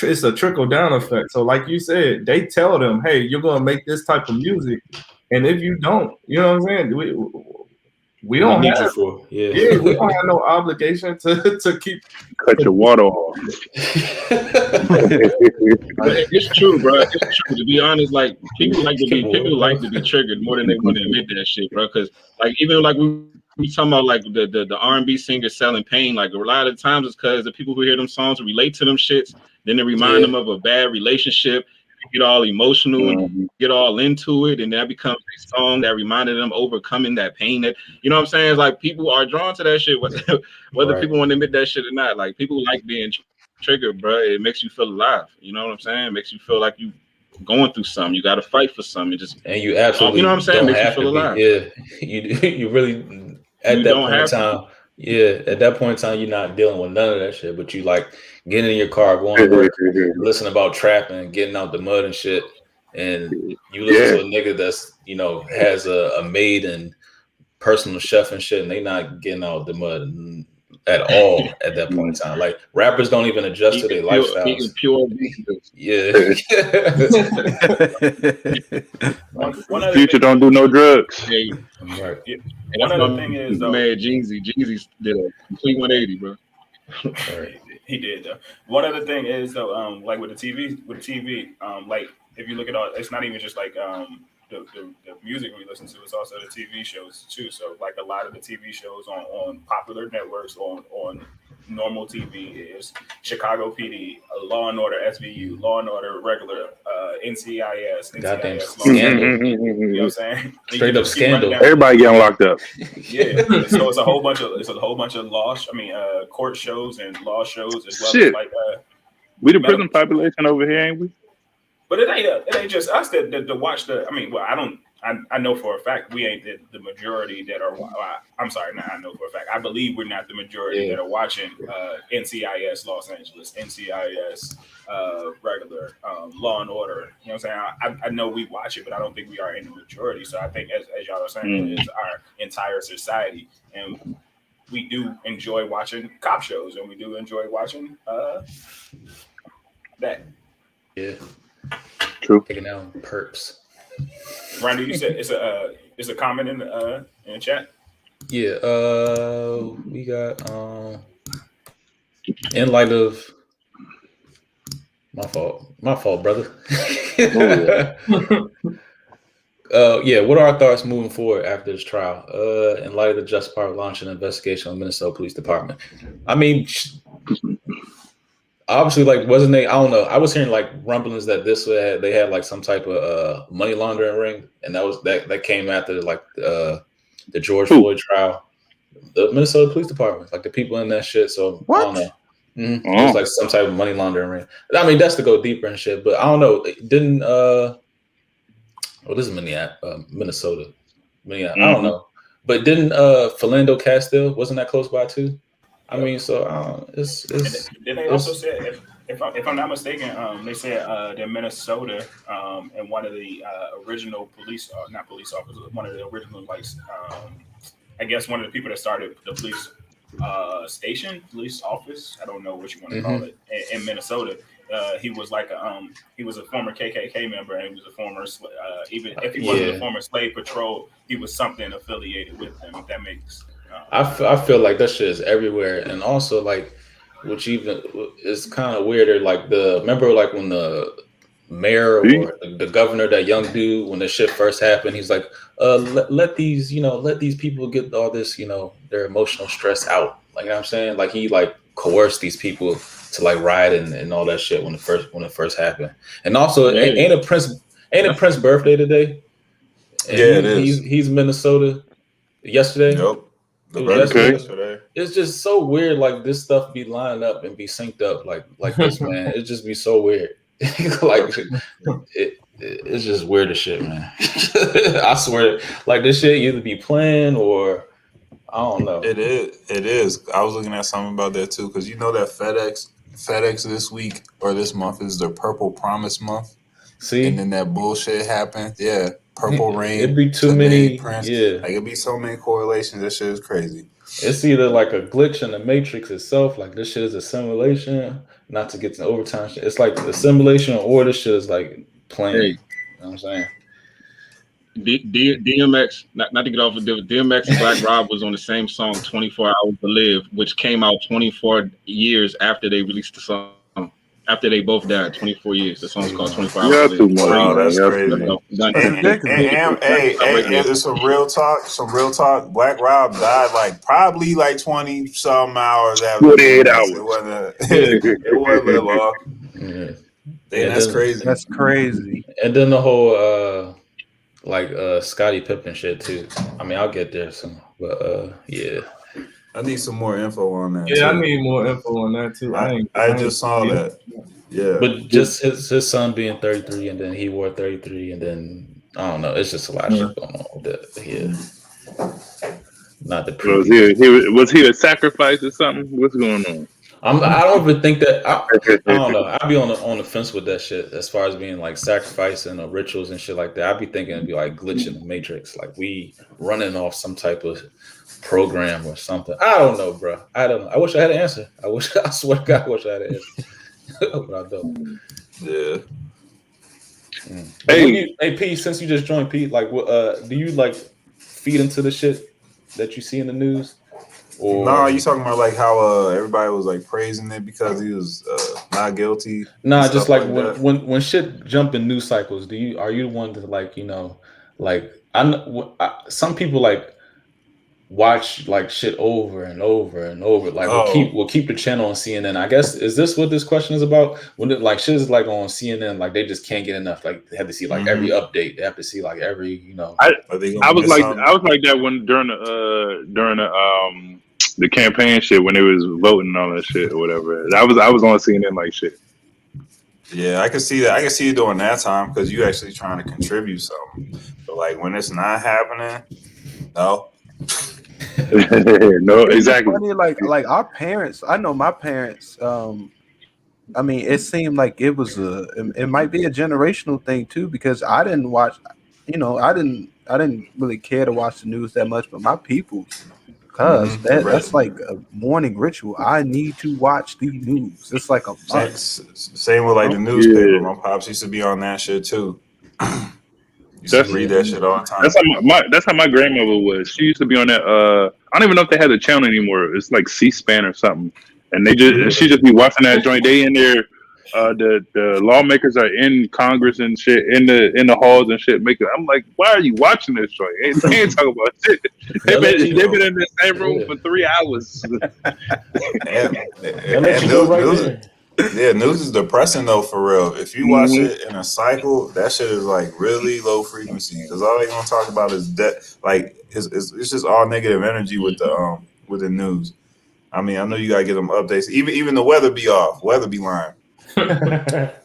S6: it's a trickle down effect. So, like you said, they tell them, hey, you're going to make this type of music, and if you don't, you know what I'm saying? We don't
S1: need
S6: have,
S1: you for
S6: we don't have no obligation to keep
S8: cut your water off.
S9: It's true, bro. It's true. To be honest, like people like to be triggered more than they want to admit that shit, bro. Because like even like we talking about like the R&B singers selling pain. Like a lot of times it's because the people who hear them songs relate to them shits. Then they remind them of a bad relationship. Get all emotional and get all into it, and that becomes a song that reminded them overcoming that pain. That you know what I'm saying? It's like people are drawn to that shit, whether people want to admit that shit or not. Like people like being triggered, bro. It makes you feel alive. You know what I'm saying? It makes you feel like you going through something. You got to fight for something.
S1: And you absolutely,
S9: you know what I'm saying?
S1: Don't
S9: Makes you
S1: have
S9: feel alive.
S1: Yeah, you really at that point in time. Yeah, at that point in time, you're not dealing with none of that shit. But you like getting in your car, going to work, listening about trapping, getting out the mud and shit, and you listen to a nigga that's has a maid and personal chef and shit, and they not getting out the mud at all at that point in time. Like rappers don't even adjust to their lifestyles.
S8: Future don't do no drugs.
S1: Right.
S4: One other thing is though,
S9: man, Jeezy did a complete 180, bro.
S4: He did though. One other thing is though, like with the TV, like if you look at all, it's not even just like the music we listen to, it's also the TV shows too. So like a lot of the TV shows on popular networks on normal TV is Chicago PD, Law and Order SVU, Law and Order regular, NCIS.
S1: Goddamn
S4: scandal. You know what I'm saying?
S1: Straight up scandal.
S8: Everybody getting locked up.
S4: Yeah. So it's a whole bunch of court shows and law shows as well.
S8: Shit.
S4: As like
S8: we the prison population over here, ain't we?
S4: But it ain't just us that watch the. I mean, well, I know for a fact we ain't the majority that are. I'm sorry, I know for a fact. I believe we're not the majority that are watching NCIS Los Angeles, NCIS regular Law and Order. You know what I'm saying? I know we watch it, but I don't think we are in the majority. So I think, as y'all are saying, it is our entire society, and we do enjoy watching cop shows, and we do enjoy watching that.
S1: Yeah.
S8: True.
S1: Taking down perps.
S4: Randy, you said it's a comment in the chat.
S1: Yeah. We got in light of my fault, brother. What are our thoughts moving forward after this trial? In light of the Just Park launching an investigation on Minnesota Police Department. I mean, obviously, like, wasn't they? I don't know. I was hearing like rumblings that they had like some type of money laundering ring, and that came after like the George Floyd trial. The Minnesota Police Department, like the people in that shit. So what? I don't know. Mm-hmm. It was like some type of money laundering ring. I mean, that's to go deeper and shit. But I don't know. Didn't this is Minnesota. I don't know. But didn't Philando Castile, wasn't that close by too? I mean, so it's.
S4: Then they also said, if I'm not mistaken, they said that Minnesota and one of the original not police officers, one of the original I guess one of the people that started the police police office. I don't know what you want to call it in Minnesota. He was like he was a former KKK member, and he was a former even if he wasn't a former slave patrol, he was something affiliated with them. If that makes.
S1: I feel like that shit is everywhere, and also like, which even is kind of weirder. Like remember like when the mayor or the governor, that young dude, when the shit first happened, he's like, let these people get all this, their emotional stress out. Like, you know what I'm saying? Like he like coerced these people like riot and all that shit when it first happened. And also, ain't a Prince birthday today? And
S10: it is.
S1: He's Minnesota. Yesterday.
S10: Yep.
S1: It was yesterday. It's just so weird, like this stuff be lined up and be synced up like this, man. It just be so weird. Like it's just weird as shit, man. I swear, like this shit either be playing or I don't know.
S10: It is. I was looking at something about that too, because you know that FedEx this week or this month is their Purple Promise month.
S1: See,
S10: and then that bullshit happened. Yeah, Purple Rain.
S1: It'd be too many.
S10: Prince.
S1: Yeah,
S10: like it'd be so many correlations. That shit is crazy.
S1: It's either like a glitch in the matrix itself, like this shit is a simulation. Not to get to overtime shit. It's like a simulation, or this shit is like playing.
S9: Hey.
S1: You know what I'm saying?
S9: DMX, not to get off of DMX and Black Rob was on the same song, 24 Hours to Live, which came out 24 years after they released the song. After they both died, 24 years. The song's called 24 Hours to Live.
S10: Oh, that's crazy. Hey, it's some real talk. Black Rob died like probably like 20 some hours after.
S8: 48 hours.
S10: It wasn't that long.
S1: Yeah.
S10: Damn, that's crazy.
S7: That's crazy.
S1: And then the whole Scottie Pippen shit too. I mean, I'll get there soon, but yeah.
S10: I need some more info on that.
S6: Yeah, too. I need more info on that too.
S10: I just saw that. Yeah,
S1: but just his son being 33, and then he wore 33, and then I don't know. It's just a lot of shit going on with that. Yeah, not the.
S8: Was he a sacrifice or something? What's going on?
S1: I don't even think that. I don't know. I'd be on the fence with that shit as far as being like sacrificing or rituals and shit like that. I'd be thinking it'd be like glitch in the matrix, like we running off some type of program or something. I don't know, bro. I don't know. I wish I had an answer. I swear to God, I wish I had an answer. But I don't.
S10: Yeah.
S1: Hey, P, since you just joined, P, like, do you like feed into the shit that you see in the news? Or
S10: no, you talking about like how everybody was like praising it because he was not guilty?
S1: Nah, just like when shit jump in news cycles, are you the one to like, you know, like some people like watch like shit over and over and over. Like we'll keep the channel on CNN. I guess is this what this question is about? When it, like shit is like on CNN, like they just can't get enough. Like they have to see like every update. They have to see like every, you know.
S8: I was like that when during the campaign shit when they was voting and all that shit or whatever. I was on CNN like shit.
S10: Yeah, I can see that. I can see it during that time because you actually trying to contribute something. But like when it's not happening, no.
S8: No, exactly.
S7: Funny, like our parents. I know my parents. I mean, it seemed like it was it might be a generational thing too because I didn't watch. You know, I didn't really care to watch the news that much, but my people. Because that's like a morning ritual. I need to watch the news. It's like a
S10: same with like the newspaper. My pops used to be on that shit too. Used to read that shit all the time.
S8: That's how my grandmother was. She used to be on that. I don't even know if they had the channel anymore. It's like C-SPAN or something. And she just be watching that joint. They in there. The lawmakers are in Congress and shit in the halls and shit. I'm like, why are you watching this joint? They ain't talking about shit. They've been in the same room for 3 hours.
S10: News is depressing though, for real. If you watch it in a cycle, that shit is like really low frequency because all they gonna talk about is death. Like it's just all negative energy with the news. I mean, I know you gotta get them updates. Even the weather be off. Weather be lying.
S7: That's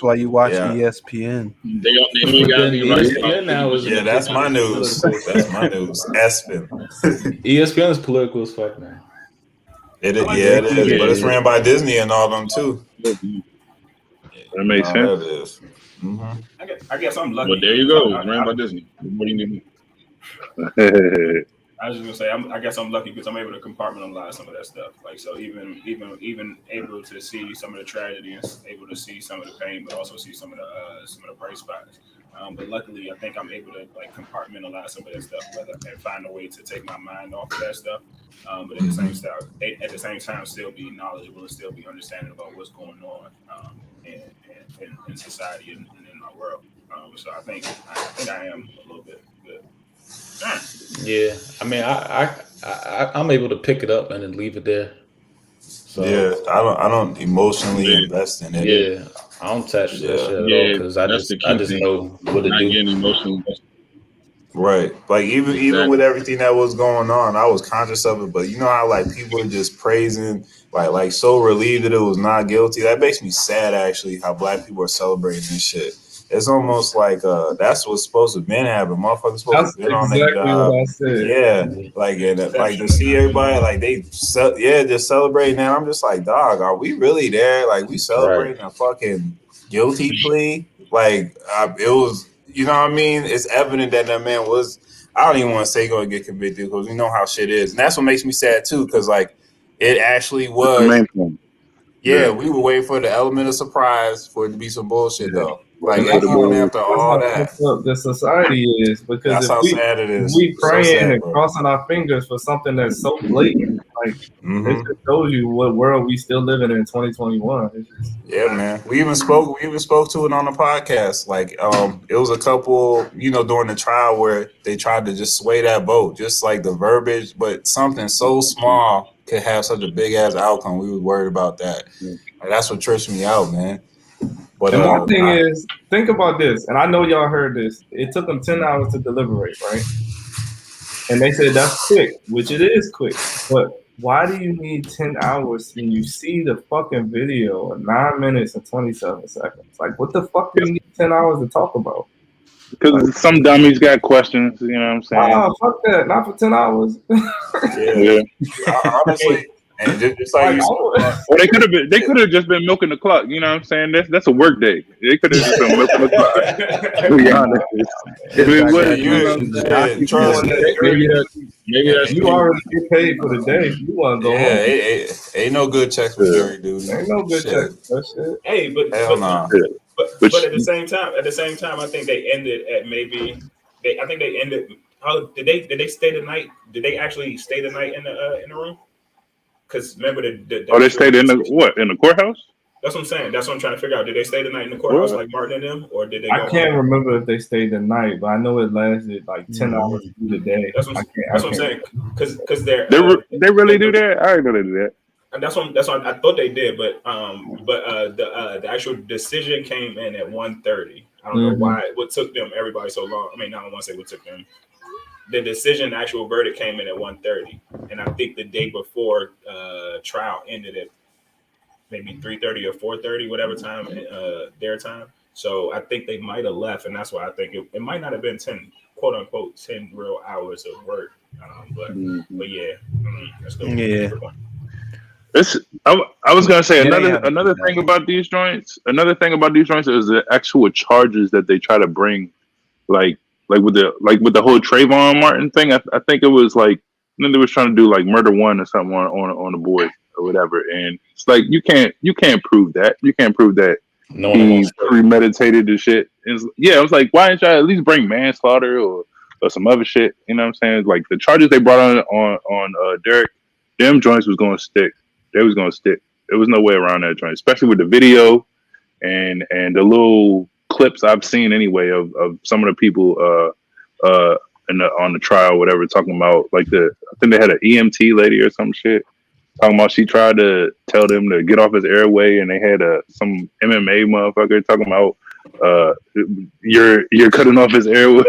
S7: why you watch ESPN.
S1: ESPN now is
S10: that's my news. That's my news.
S1: ESPN is political as fuck, man.
S10: It is, but it's ran by Disney and all them too.
S8: That makes sense.
S10: That is.
S4: I guess I'm lucky.
S9: Well, there you go. It's ran by Disney. What do you need?
S4: I was just gonna say, I guess I'm lucky because I'm able to compartmentalize some of that stuff. Like, so even able to see some of the tragedy and able to see some of the pain, but also see some of the bright spots. But luckily, I think I'm able to like compartmentalize some of that stuff, and find a way to take my mind off of that stuff. But at the same time, still be knowledgeable and still be understanding about what's going on in society and in my world. So I think I am a little bit good.
S1: Yeah, I mean, I'm able to pick it up and then leave it there, So
S10: yeah, I don't emotionally invest in it.
S1: Yeah, I don't touch that shit at all because I just know what to
S9: Not
S1: do.
S9: getting emotionally invested.
S10: Right. Like even with everything that was going on, I was conscious of it. But you know how like people are just praising, like so relieved that it was not guilty. That makes me sad actually. How black people are celebrating this shit. It's almost like that's what's supposed to been happen. Motherfuckers supposed
S6: That's
S10: to been on their
S6: exactly
S10: job.
S6: what I said.
S10: Yeah, like and like to see everybody like they just celebrating that. I'm just like, dog, are we really there? Like we celebrating a fucking guilty plea? Like it was. You know what I mean? It's evident that man was. I don't even want to say going to get convicted because we know how shit is, and that's what makes me sad too. Because like it actually was.
S8: The main point.
S10: Yeah, we were waiting for the element of surprise for it to be some bullshit though. Like even after all that,
S6: that's how the society is. Because
S10: that's
S6: if
S10: how sad it is.
S6: we praying
S10: so sad,
S6: and crossing our fingers for something that's so blatant, like it just shows you what world we still living in 2021.
S10: Yeah, man. We even spoke to it on the podcast. Like, it was a couple, during the trial where they tried to just sway that vote, just like the verbiage, but something so small could have such a big ass outcome. We were worried about that. Like, that's what trips me out, man. But
S6: and my thing is, think about this, and I know y'all heard this. It took them 10 hours to deliberate, right? And they said that's quick, which it is quick. But why do you need 10 hours when you see the fucking video of 9 minutes and 27 seconds? Like, what the fuck do you need 10 hours to talk about?
S8: Because some dummies got questions, you know what I'm saying?
S6: Oh, fuck that. Not for 10 hours.
S10: Yeah. Honestly. And just like you
S8: said, or they could have just been milking the clock. You know what I'm saying? That's a work day. They could have just been milking the clock. To be honest,
S6: maybe that's you already get paid for the day. You want to go home?
S10: Ain't no good checks for jury, dude.
S6: Ain't no good checks. That's it.
S4: Hey, but but at the same time, I think they ended at maybe. I think they ended. How did they stay the night? Did they actually stay the night in the room? Because remember
S8: they stayed in the courthouse?
S4: That's what I'm saying. That's what I'm trying to figure out. Did they stay the night in the courthouse like Martin and them, or did they?
S6: I can't remember if they stayed the night, but I know it lasted like 10 hours through the day.
S4: That's what I'm saying. Because they
S8: really do that. I didn't know they do that.
S4: And that's what I thought they did, but the actual decision came in at 1:30. I don't know why. What took them everybody so long? I mean, I don't want to say what took them. The decision, actual verdict came in at 1:30, and I think the day before trial ended at maybe 3:30 or 4:30, whatever time their time. So I think they might have left, and that's why I think it might not have been 10 quote unquote 10 real hours of work. But yeah, let's go.
S8: Yeah. I was gonna say another thing about these joints. Another thing about these joints is the actual charges that they try to bring, like with the whole Trayvon Martin thing. I think it was like they was trying to do like murder one or something on the boy or whatever. And it's like you can't prove that. You can't prove that he premeditated the shit. I was like, why didn't y'all at least bring manslaughter or some other shit? You know what I'm saying? Like the charges they brought on Derek, them joints was gonna stick. They was gonna stick. There was no way around that joint, especially with the video and the little clips I've seen anyway of some of the people on the trial, whatever, talking about like I think they had an EMT lady or some shit talking about she tried to tell them to get off his airway, and they had some MMA motherfucker talking about you're cutting off his airway,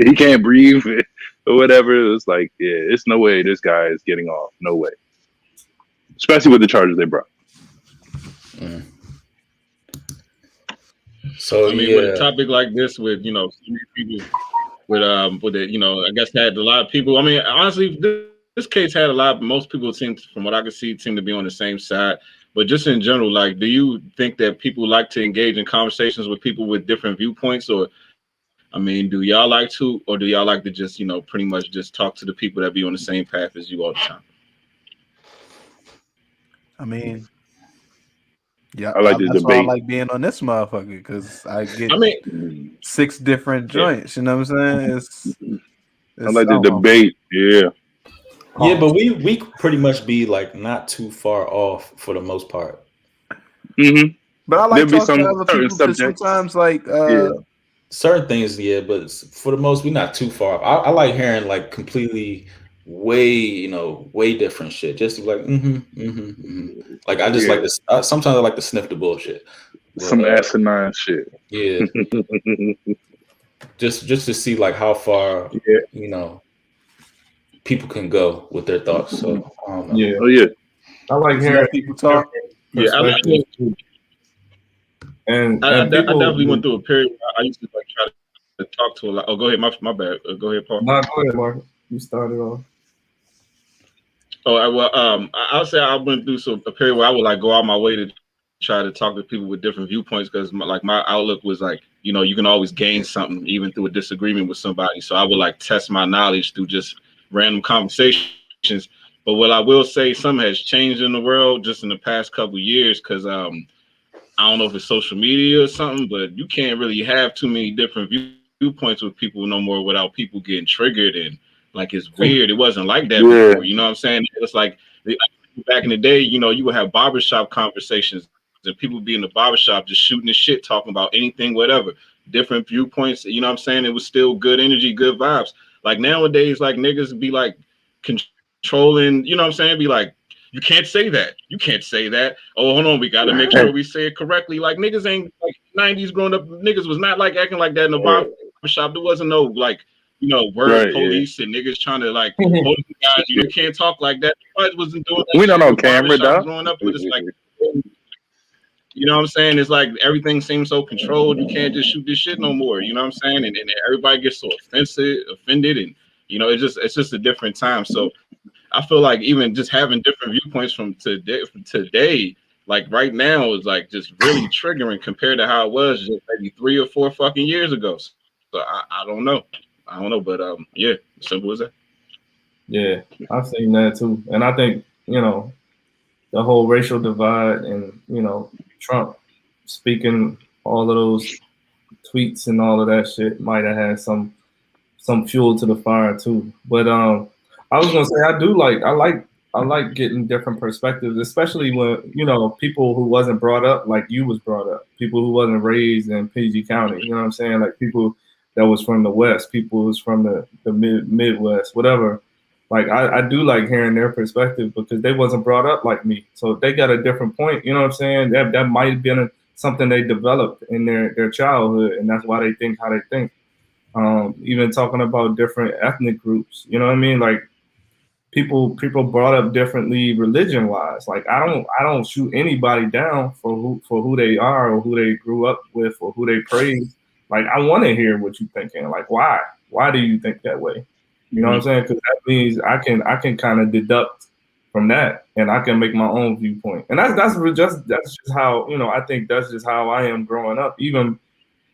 S8: he can't breathe or whatever. It's like, yeah, it's no way this guy is getting off. No way. Especially with the charges they brought.
S1: So
S9: I mean, with a topic like this, with so many people, with it, I guess had a lot of people. I mean, honestly, this case had most people seem, from what I can see, seem to be on the same side. But just in general, like, do you think that people like to engage in conversations with people with different viewpoints, or I mean, do y'all like to, or do y'all like to just pretty much just talk to the people that be on the same path as you all the time?
S7: I mean, yeah,
S8: I like this
S7: that's
S8: debate.
S7: why I like being on this motherfucker, because I get 6 different joints. You know what I'm saying?
S8: I like the debate. Yeah.
S1: Yeah, but we pretty much be like not too far off for the most part.
S7: But I like talking to other people because sometimes
S1: certain things, but for the most, we're not too far off. I like hearing like completely way different shit. Just like, like I just like this. Sometimes I like to sniff the bullshit.
S8: Some asinine shit.
S1: Yeah. just to see like how far people can go with their thoughts. So I don't know.
S6: Yeah.
S8: Oh yeah.
S6: I like hearing people talk.
S9: Yeah, I definitely went through a period where I used to like try to talk to a lot. Oh, go ahead, my bad. Go ahead, Paul.
S6: No, go ahead, Mark. You started off.
S9: Oh, I'll say I went through a period where I would like go out my way to try to talk to people with different viewpoints because my outlook was like, you know, you can always gain something even through a disagreement with somebody. So I would like test my knowledge through just random conversations. But what I will say, something has changed in the world just in the past couple of years because I don't know if it's social media or something, but you can't really have too many different viewpoints with people no more without people getting triggered and like it's weird. It wasn't like that before. You know what I'm saying? It's like back in the day, you know, you would have barbershop conversations and people would be in the barbershop just shooting the shit, talking about anything, whatever, different viewpoints. You know what I'm saying? It was still good energy, good vibes. Like nowadays, like niggas be like controlling, you know what I'm saying? Be like, you can't say that. You can't say that. Oh, hold on. We got to make sure we say it correctly. Like niggas ain't like 90s growing up. Niggas was not like acting like that in the barbershop. There wasn't no like, you know, word police and niggas trying to like, hold you guys, you can't talk like that. Nobody wasn't doing that.
S8: We don't know camera, dog.
S9: Growing up, it was like, you know what I'm saying? It's like everything seems so controlled. You can't just shoot this shit no more. You know what I'm saying? And everybody gets so offended, and you know, it's just a different time. So I feel like even just having different viewpoints from today, like right now, is like just really triggering compared to how it was just maybe 3 or 4 fucking years ago. So I don't know. But yeah, simple as that.
S6: Yeah, I've seen that too, and I think you know the whole racial divide, and you know Trump speaking all of those tweets and all of that shit might have had some fuel to the fire too. But I was gonna say I like getting different perspectives, especially when you know people who wasn't brought up like you was brought up, people who wasn't raised in PG County. You know what I'm saying? Like people that was from the West, people who's from the Midwest, whatever. Like I do like hearing their perspective because they wasn't brought up like me, so they got a different point. You know what I'm saying? That might have been something they developed in their childhood, and that's why they think how they think. Even talking about different ethnic groups, you know what I mean? Like people brought up differently religion wise. Like I don't shoot anybody down for who they are or who they grew up with or who they praise. Like I want to hear what you're thinking. Like why do you think that way? You know what I'm saying? Because that means I can kind of deduct from that, and I can make my own viewpoint. And that's just how, you know, I think that's just how I am growing up. Even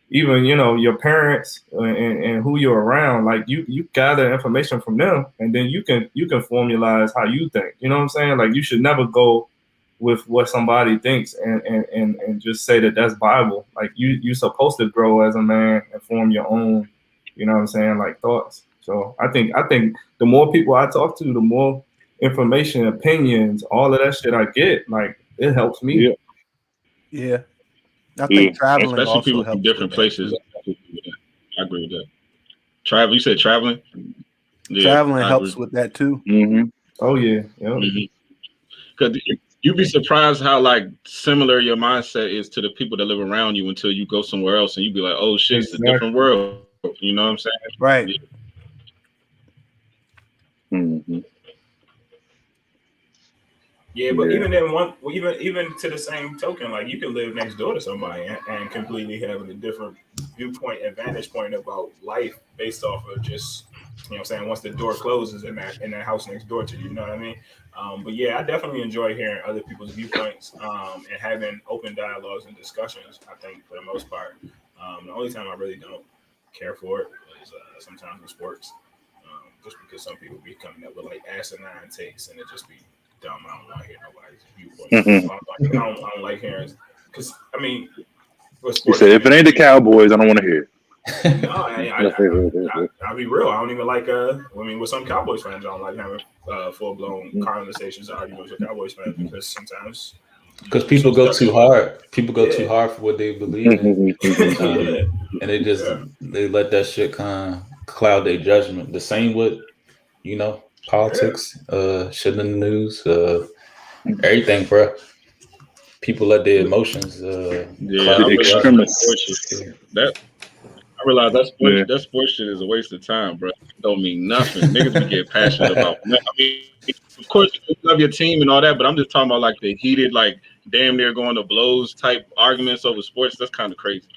S6: you know your parents and who you're around, like you gather information from them, and then you can formalize how you think. You know what I'm saying? Like you should never go with what somebody thinks and just say that that's Bible. Like you're supposed to grow as a man and form your own, you know what I'm saying, like thoughts. So I think the more people I talk to, the more information, opinions, all of that shit I get, like it helps me.
S7: Yeah. I think traveling,
S9: especially
S7: also
S9: people
S7: helps
S9: from different places. I agree with that. Travel, you said traveling?
S7: Yeah, traveling helps with that too.
S6: Mm-hmm. Oh yeah,
S9: Because you'd be surprised how like similar your mindset is to the people that live around you until you go somewhere else and you be like, oh shit, it's a different world. You know what I'm saying?
S7: Right.
S9: Yeah.
S8: Mm-hmm.
S4: Yeah, but even then, even to the same token, like you can live next door to somebody and completely have a different viewpoint and vantage point about life based off of just, you know what I'm saying, once the door closes in that house next door to you, you know what I mean? But yeah, I definitely enjoy hearing other people's viewpoints and having open dialogues and discussions. I think for the most part, the only time I really don't care for it is sometimes in sports, just because some people be coming up with like asinine takes and it just be dumb. I don't want to hear nobody's viewpoint. I don't like hearing, because I mean,
S8: you said if it ain't the Cowboys, I don't want to hear it.
S4: No, I'll be real. I don't even like. I mean, with some Cowboys fans, I don't like having full blown conversations or arguments with Cowboys fans because sometimes
S1: people go too hard. People go too hard for what they believe in, and they let that shit kind of cloud their judgment. The same with, you know, politics, shit in the news, everything, bro. People let their emotions.
S9: Yeah,
S8: extremists.
S9: That I realize that sports shit is a waste of time, bro. It don't mean nothing. Niggas be getting passionate about. I mean, of course you love your team and all that, but I'm just talking about like the heated, like damn near going to blows type arguments over sports. That's kind of crazy.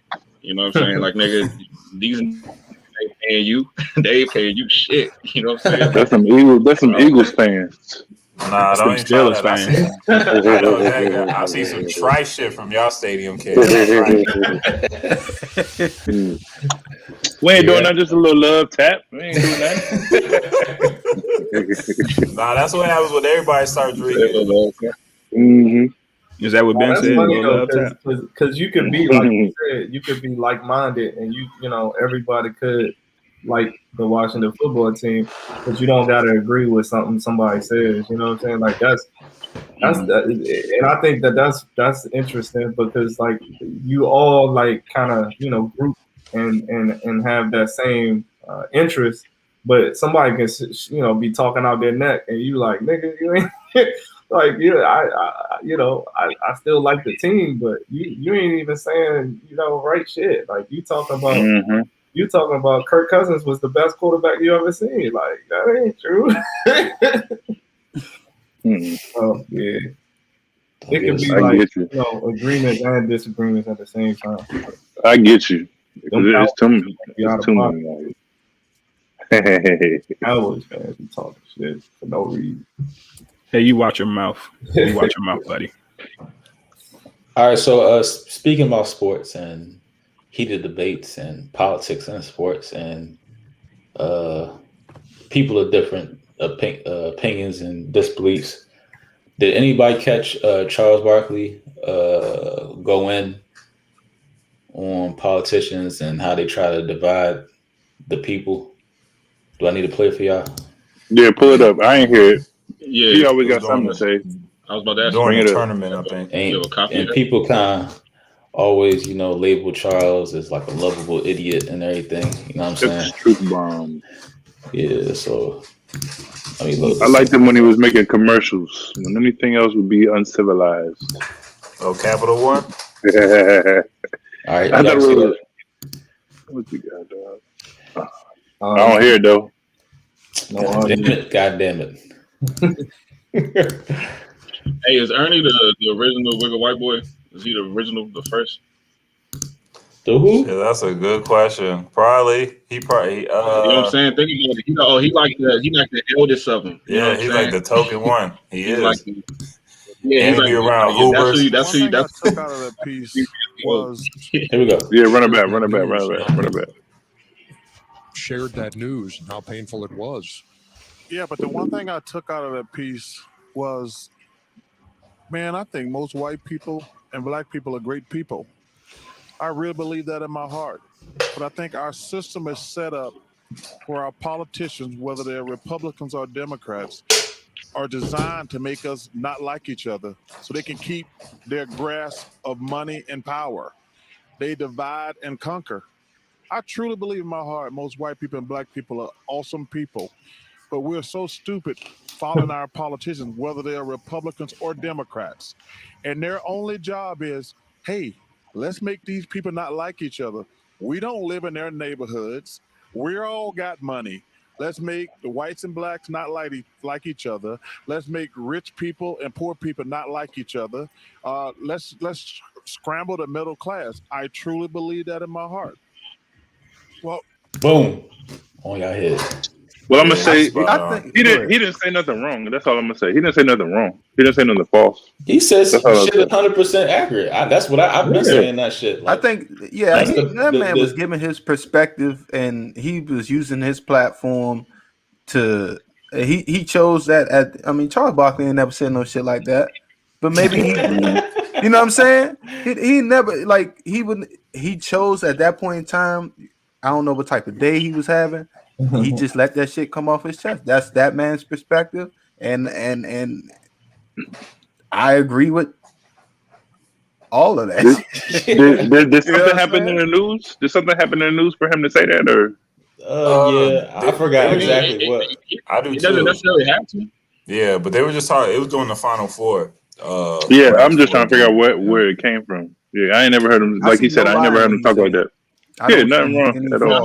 S9: You know what I'm saying? Like nigga, these they paying you, they ain't paying you shit. You know what I'm saying?
S8: That's some Eagles. That's some Eagles fans.
S10: Nah, don't even try that. I know exactly. I see some trice shit from y'all stadium kids.
S8: We ain't doing that. Just a little love tap. We ain't doing that.
S10: Nah, that's what happens when everybody starts drinking.
S8: Mm-hmm.
S5: Is that what Ben
S6: that's
S5: said?
S6: funny though, because you could be like you said, you could be like-minded, and you know everybody could like the Washington football team, but you don't gotta agree with something somebody says. You know what I'm saying? Like that's and I think that's interesting because like you all like kind of group and have that same interest, but somebody can be talking out their neck and you like nigga you ain't like I still like the team, but you ain't even saying right shit. Like you talking about Kirk Cousins was the best quarterback you ever seen. Like that ain't true. Oh yeah. It could be like agreements and disagreements at the same time.
S8: I get you. It's too much.
S6: Cowboys fans be talking shit for no reason.
S5: Hey, you watch your mouth. You watch your mouth, buddy.
S1: All right. So speaking about sports and heated debates and politics and sports and people of different opinions and disbeliefs. Did anybody catch Charles Barkley go in on politicians and how they try to divide the people? Do I need to play it for y'all?
S8: Yeah, pull it up. I ain't hear it.
S9: Yeah,
S8: he always got something to say.
S9: I was about to ask
S10: during the tournament, I think.
S1: And people kind of always, label Charles as like a lovable idiot and everything. You know what I'm saying?
S8: Truth bomb.
S1: Yeah, so
S8: I liked him when he was making commercials. When anything else would be uncivilized.
S10: Oh, Capital One?
S1: All right.
S8: I thought it was, what you got, dog? I don't hear it, though.
S1: God damn it.
S9: Hey, is Ernie the original Wiggle White Boy? Is he the original, the first?
S1: The who?
S10: Yeah, that's a good question. Probably. He
S9: you know what I'm saying? Think about it. He like the eldest of them. You know what
S10: he's
S9: I'm
S10: like the token one. He is.
S9: Like
S10: he's be around Hoovers.
S11: That's one thing I took out of that piece was
S1: here we go.
S8: Yeah, run it back.
S11: Shared that news and how painful it was. Yeah, but the one thing I took out of that piece was, man, I think most white people and black people are great people. I really believe that in my heart. But I think our system is set up where our politicians, whether they're Republicans or Democrats, are designed to make us not like each other so they can keep their grasp of money and power. They divide and conquer. I truly believe in my heart most white people and black people are awesome people. But we're so stupid following our politicians, whether they're Republicans or Democrats. And their only job is, hey, let's make these people not like each other. We don't live in their neighborhoods. We all got money. Let's make the whites and blacks not like each other. Let's make rich people and poor people not like each other. Let's scramble the middle class. I truly believe that in my heart. Well,
S1: boom on your head.
S8: Well, I'm gonna say he didn't say nothing wrong. That's all I'm gonna say. He didn't say nothing wrong. He didn't say nothing false.
S1: He says shit 100% accurate. That's what I've been saying. That shit.
S7: Like, I think, that man was giving his perspective, and he was using his platform to. He chose that. Charles Barkley ain't never said no shit like that. But maybe he, you know what I'm saying? He never he chose at that point in time. I don't know what type of day he was having. He just let that shit come off his chest. That's that man's perspective, and I agree with all of that.
S8: Did something happen in the news? Did something happen in the news for him to say that, or
S1: Yeah, I forgot exactly what.
S10: I do
S9: it doesn't
S10: too.
S9: necessarily have to.
S10: Yeah, but they were just talking. It was during the Final Four.
S8: Yeah, I'm just trying to figure out where it came from. Yeah, I ain't never heard him. Like he said, I ain't never heard him talk like that. Yeah, nothing wrong at all.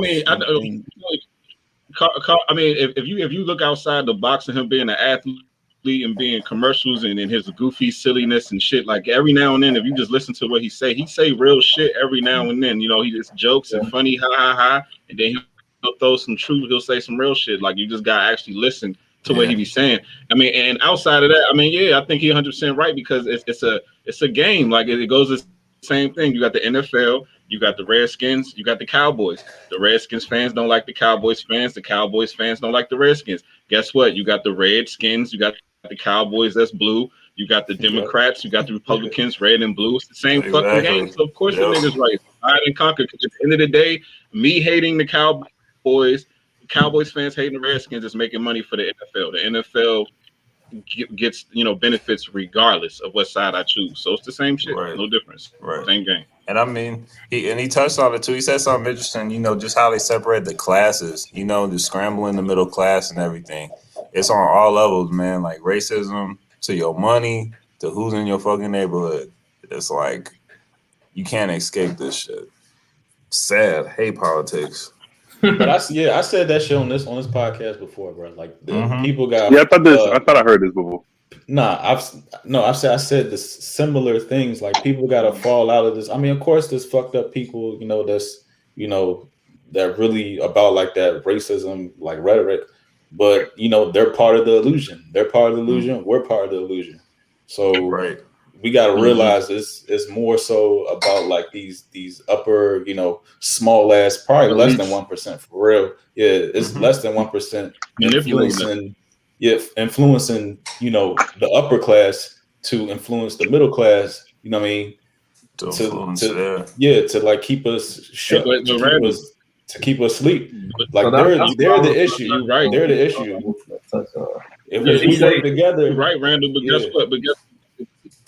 S9: I mean, if you look outside the box of him being an athlete and being commercials and in his goofy silliness and shit, like every now and then, if you just listen to what he say real shit every now and then. You know, he just jokes and funny, ha ha ha, and then he'll throw some truth. He'll say some real shit. Like you just gotta actually listen to what he be saying. I mean, and outside of that, I mean, yeah, I think he's 100% right because it's a game. Like it goes the same thing. You got the NFL, you got the Redskins, you got the Cowboys. The Redskins fans don't like the Cowboys fans. The Cowboys fans don't like the Redskins. Guess what? You got the Redskins, you got the Cowboys, that's blue. You got the Democrats, you got the Republicans, red and blue. It's the same fucking game. So of course the niggas right. Divide and conquer. Because at the end of the day, me hating the Cowboys fans hating the Redskins is making money for the NFL. The NFL gets benefits regardless of what side I choose. So it's the same shit. Right. No difference.
S10: Right.
S9: Same game.
S10: And I mean, he touched on it too. He said something interesting, just how they separate the classes, the scrambling the middle class and everything. It's on all levels, man. Like racism to your money to who's in your fucking neighborhood. It's like you can't escape this shit. Sad. Hate politics.
S1: But I said that shit on this podcast before, bro. Like people got.
S8: Yeah, I thought I heard this before.
S1: I said the similar things. Like people got to fall out of this. I mean, of course, there's fucked up people. That's that really about like that racism, like rhetoric. But they're part of the illusion. They're part of the illusion. We're part of the illusion. So we got to realize it's more so about like these upper, small ass, probably less than 1% for real. Yeah, it's less than 1% influencing, the upper class to influence the middle class. You know what I mean? To like keep us shook, to keep us asleep. Like so they're the issue. You're right. They're the issue. If we work together,
S9: right, Randall. But guess what?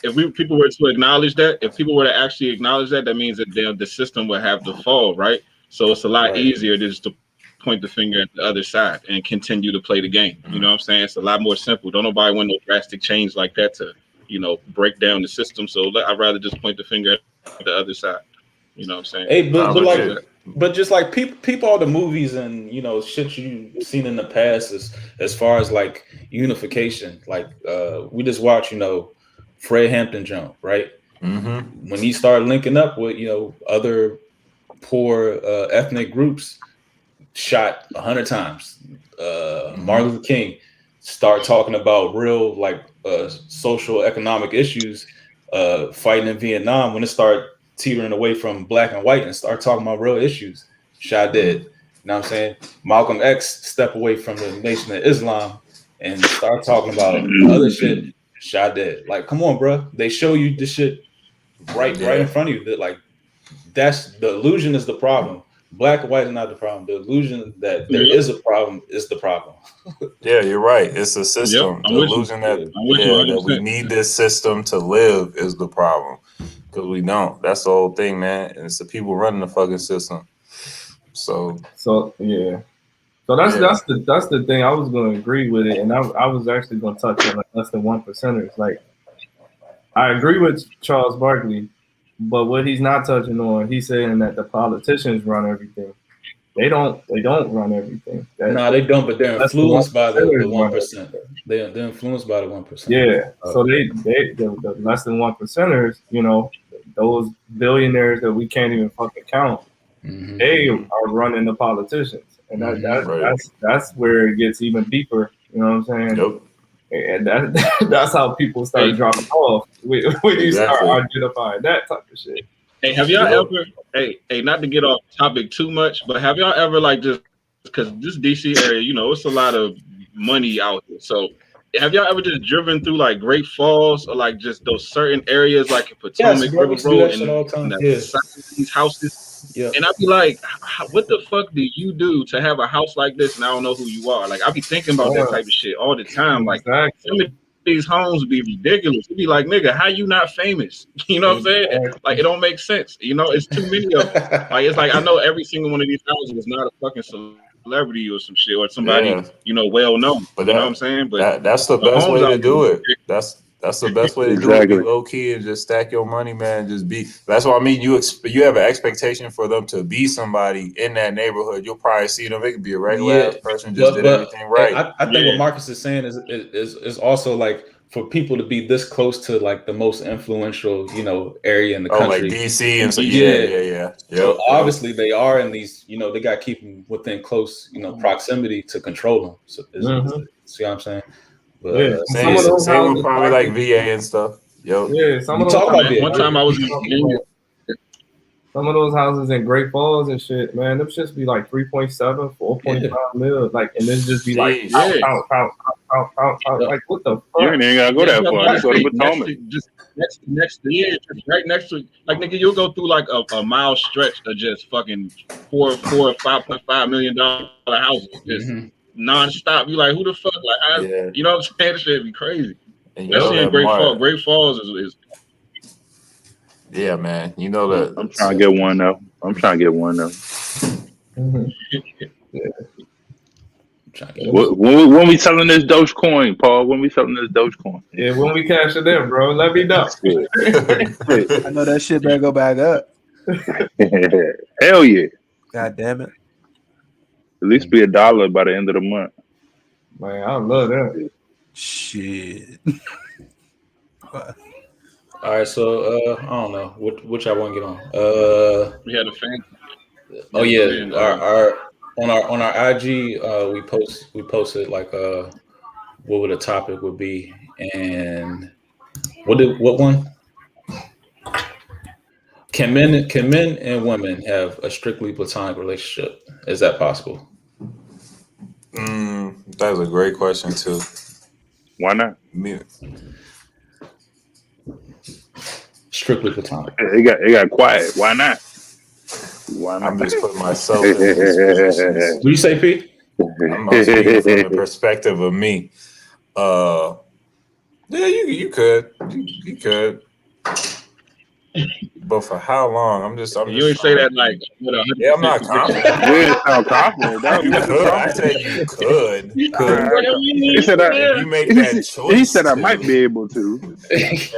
S9: If people were to acknowledge that, if people were to actually acknowledge that, that means that the system would have to fall, right? So it's a lot easier just to point the finger at the other side and continue to play the game. You know what I'm saying? It's a lot more simple. Don't nobody want no drastic change like that to, break down the system. So I'd rather just point the finger at the other side. You know what I'm saying?
S1: Hey, but just like people all the movies and shit you've seen in the past as far as like unification. Like we just watch, Fred Hampton jump, right? Mm-hmm. When he started linking up with, other poor ethnic groups, shot 100 times. Martin Luther King start talking about real like social economic issues, fighting in Vietnam. When it started teetering away from black and white and start talking about real issues, shot dead. You know what I'm saying? Malcolm X step away from the Nation of Islam and start talking about other shit, shot dead. Like, come on, bro. They show you this shit right in front of you. That like that's the illusion is the problem. Black and white is not the problem. The illusion that there is a problem is the problem.
S10: Yeah, you're right. It's a system.
S9: Yep,
S10: the illusion that we need this system to live is the problem. Because we don't. That's the whole thing, man. And it's the people running the fucking system. So
S6: yeah. So that's the thing. I was going to agree with it, and I was actually going to touch on like less than 1%ers. Like, I agree with Charles Barkley, but what he's not touching on, he's saying that the politicians run everything. They don't run everything.
S1: No, they don't. But they're influenced by the 1%. They're influenced by the 1%.
S6: Yeah. So the less than 1%ers, those billionaires that we can't even fucking count, they are running the politicians. And that's where it gets even deeper. You know what I'm saying?
S10: Yep.
S6: And that's how people start dropping off when you start identifying that type of shit.
S9: Hey, have y'all ever? Hey, not to get off topic too much, but have y'all ever like just because this DC area, it's a lot of money out here. So, have y'all ever just driven through like Great Falls or like just those certain areas like in Potomac River Road and these houses? Yeah. And I'd be like, what the fuck do you do to have a house like this? And I don't know who you are. Like, I be thinking about that type of shit all the time. Like, some of these homes would be ridiculous. It'd be like, nigga, how you not famous? You know what I'm saying? Like, it don't make sense. It's too many of them. Like, it's like, I know every single one of these houses is not a fucking celebrity or some shit, or somebody well known.
S10: But
S9: you know what I'm saying? But
S10: that's the best way to do it. That's the best way to do it. Be low key and just stack your money, man. Just be. That's what I mean. You have an expectation for them to be somebody in that neighborhood. You'll probably see them. It could be a regular ass person just did everything right.
S1: I think what Marcus is saying is also like for people to be this close to like the most influential, area in the country.
S10: Like DC and so yeah.
S1: So obviously they are in these, they got to keep them within close, proximity to control them. So see what I'm saying? But,
S10: same with probably like VA and stuff.
S6: Some of those
S9: one time I was in Virginia.
S6: Some of those houses in Great Falls and shit, man, them just be like 3.7, 4.5 mil, like, and this just be like, out, like what the fuck?
S8: You ain't even gotta go that far. Just go to Potomac.
S9: Just next to it, right next to it. Like nigga, you'll go through like a mile stretch of just fucking $5.5 million houses, just nonstop. You like, who the fuck? Like, you know what I'm saying? This shit be crazy. Especially in Great Falls. Great Falls is.
S10: Yeah, man. You know that.
S8: I'm trying to get one though. When we selling this Dogecoin, Paul? When we selling this Dogecoin?
S6: Yeah, when we cash it in, bro. Let me know.
S7: I know that shit better go back up.
S8: Hell yeah.
S7: God damn it.
S8: At least be $1 by the end of the month.
S6: Man, I love that.
S7: Shit.
S1: All right, so I don't know which I want to get on.
S9: We had a fan.
S1: Oh yeah, our on our IG we posted like what would the topic would be and what one? Can men and women have a strictly platonic relationship? Is that possible?
S10: That's a great question too.
S8: Why not?
S1: Strictly platonic.
S8: It got quiet. Why not?
S10: I'm just putting myself in these positions.
S1: What do you say, Pete?
S10: I'm speaking from the perspective of me. Yeah, you could. You could. But for how long?
S9: You ain't say that like.
S10: I'm not confident.
S8: You didn't sound confident.
S10: You could. I said you could.
S8: He said
S10: you make that choice.
S8: He said I might be able to.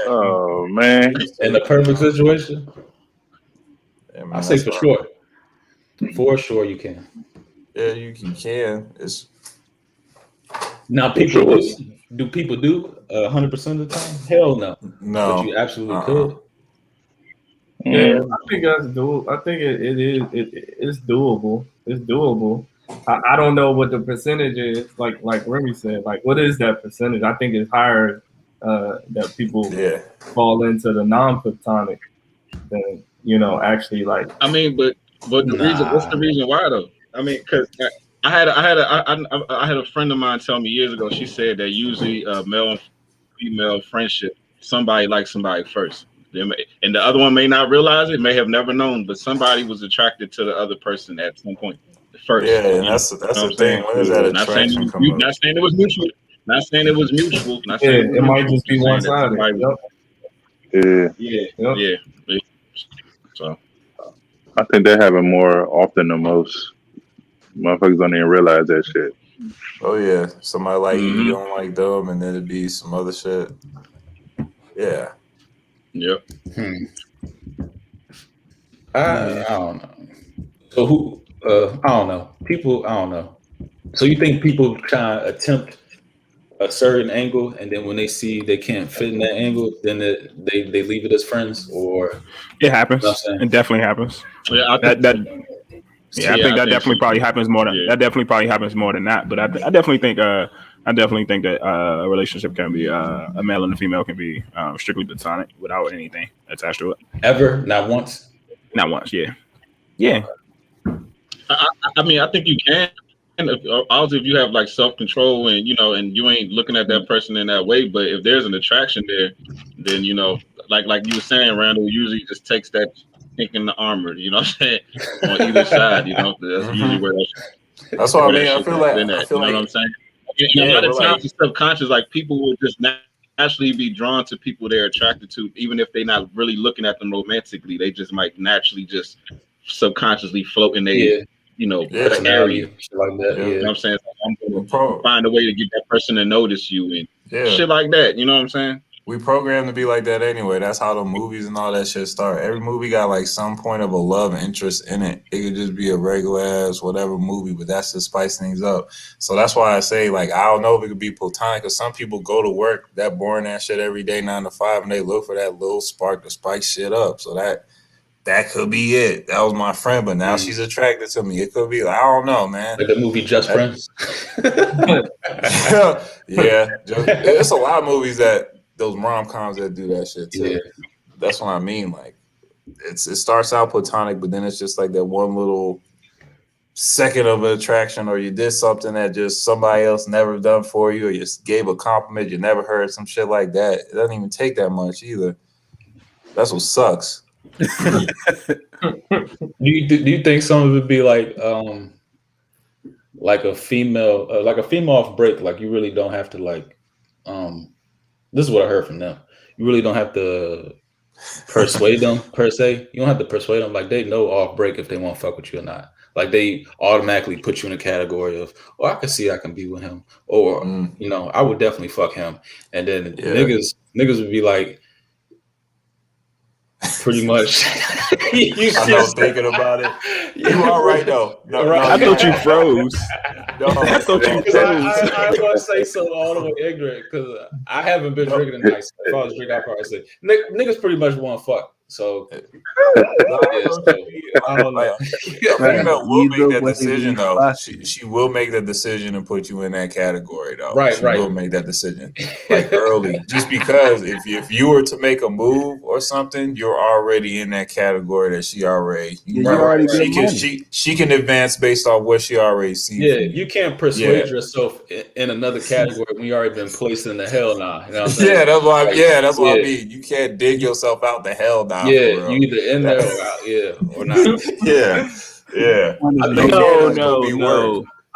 S8: Oh man!
S1: In the perfect situation,
S10: yeah, man,
S1: I say for sure. For sure, you can.
S10: Yeah, you can. It's
S1: now people do people do 100% of the time? Hell no.
S10: No,
S1: but you absolutely could.
S6: Yeah, I think that's doable. I think it's doable. It's doable. I don't know what the percentage is. Like Remy said, like what is that percentage? I think it's higher that people fall into the non-platonic than actually like.
S9: I mean, but the reason. What's the reason why though? I mean, because I had a friend of mine tell me years ago. She said that usually male and female friendship, somebody likes somebody first. And the other one may not realize it, may have never known, but somebody was attracted to the other person at some point first.
S10: Yeah, and that's the thing. When is that attraction come up?
S9: Not saying it was mutual. Not saying it was mutual. Not
S6: yeah,
S9: saying
S6: it might just be one sided.
S9: Yeah. So
S8: I think that happen more often than most. Motherfuckers don't even realize that shit.
S10: Oh yeah, somebody like you don't like them, and then it'd be some other shit. Yeah.
S9: Yep.
S1: I don't know. So who? I don't know. People. I don't know. So you think people try to attempt a certain angle, and then when they see they can't fit in that angle, then they leave it as friends, or
S5: it happens. It definitely happens.
S9: Yeah,
S5: I think that definitely probably happens more than that. Definitely probably happens more than that. But I definitely think that a relationship can be a male and a female can be strictly platonic without anything attached to it.
S1: Ever? Not once?
S5: Not once. Yeah.
S9: I mean, I think you can. Also, if you have like self-control and and you ain't looking at that person in that way, but if there's an attraction there, then like you were saying, Randall usually just takes that kink in the armor. You know what I'm saying? On either side, that's usually where
S10: that's what I mean. I feel like
S9: you know what I'm saying. And a lot of times, it's subconscious. Like people will just naturally be drawn to people they're attracted to, even if they're not really looking at them romantically. They just might naturally just subconsciously float in their
S1: personality, shit like that.
S9: You know what I'm saying? I'm gonna find a way to get that person to notice you and shit like that. You know what I'm saying?
S10: We programmed to be like that anyway. That's how the movies and all that shit start. Every movie got like some point of a love interest in it. It could just be a regular ass whatever movie, but that's to spice things up. So that's why I say, like, I don't know if it could be platonic, because some people go to work that boring ass shit every day 9 to 5, and they look for that little spark to spice shit up. So that could be it. That was my friend, but now she's attracted to me. It could be, I don't know, man.
S1: Like the movie Just Friends.
S10: Yeah, it's a lot of movies that those rom-coms that do that shit too. Yeah. That's what I mean. Like, it starts out platonic, but then it's just like that one little second of an attraction, or you did something that just somebody else never done for you, or you just gave a compliment you never heard, some shit like that. It doesn't even take that much either. That's what sucks.
S1: Do you think some of it be like a female off break? Like, you really don't have to like this is what I heard from them. You really don't have to persuade them per se. You don't have to persuade them. Like, they know off break if they want to fuck with you or not. Like, they automatically put you in a category of, oh, I can see I can be with him, or you know, I would definitely fuck him. And then niggas would be like, pretty much.
S10: I know, thinking about it. You are right though. No,
S5: I thought you froze. I thought you froze.
S1: I was going to say so all the way ignorant, because I haven't been drinking tonight. So if I was drinking, I'd probably say niggas pretty much want to fuck. So I don't know.
S10: Female will make that decision though. She will make that decision and put you in that category though.
S1: Right,
S10: she will make that decision like early, just because if you were to make a move or something, you're already in that category that she already. She can advance based off what she already sees.
S1: Yeah, you can't persuade yourself in another category when you already been placed in the hell now. You know what I'm saying?
S10: Yeah, that's what I mean. You can't dig yourself out the hell now.
S1: Yeah, you either in there or out, or not.
S10: Yeah.
S1: No.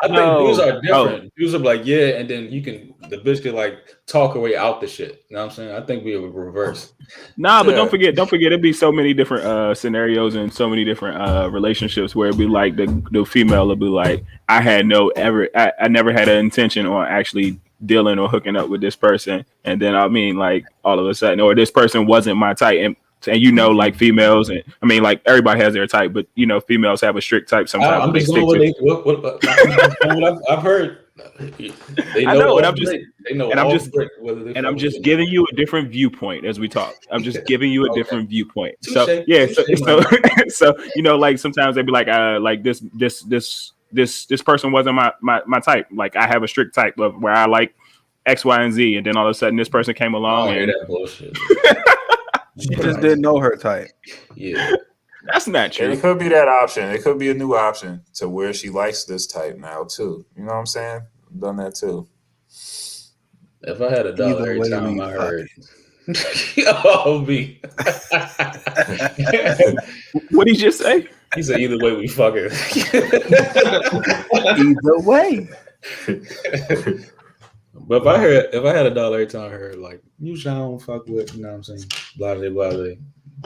S1: I think dudes are different. Dudes are like, and then the bitch can like talk her way out the shit. You know what I'm saying? I think we would reverse.
S5: Nah, but don't forget, it'd be so many different scenarios and so many different relationships where it'd be like the female would be like, I never had an intention on actually dealing or hooking up with this person, and then I mean, like, all of a sudden, or this person wasn't my type, and you know, like, females, and I mean, like, everybody has their type, but you know, females have a strict type sometimes.
S1: I'm just going what I've heard.
S5: I'm just giving you a different viewpoint as we talk. I'm just giving you a different viewpoint. So so you know, like, sometimes they'd be like, this person wasn't my type. Like, I have a strict type of where I like X, Y, and Z, and then all of a sudden this person came along and
S1: that bullshit.
S7: She just didn't know her type.
S1: Yeah.
S5: That's not true.
S10: And it could be that option. It could be a new option to where she likes this type now too. You know what I'm saying? I've done that too.
S1: If I had $1 every time I heard oh, me.
S5: What did you just say?
S1: He said, either way we fucking.
S7: Either way.
S1: But if I had $1 every time I heard, like, usually I don't fuck with, you know what I'm saying? Blah, blah, blah, blah.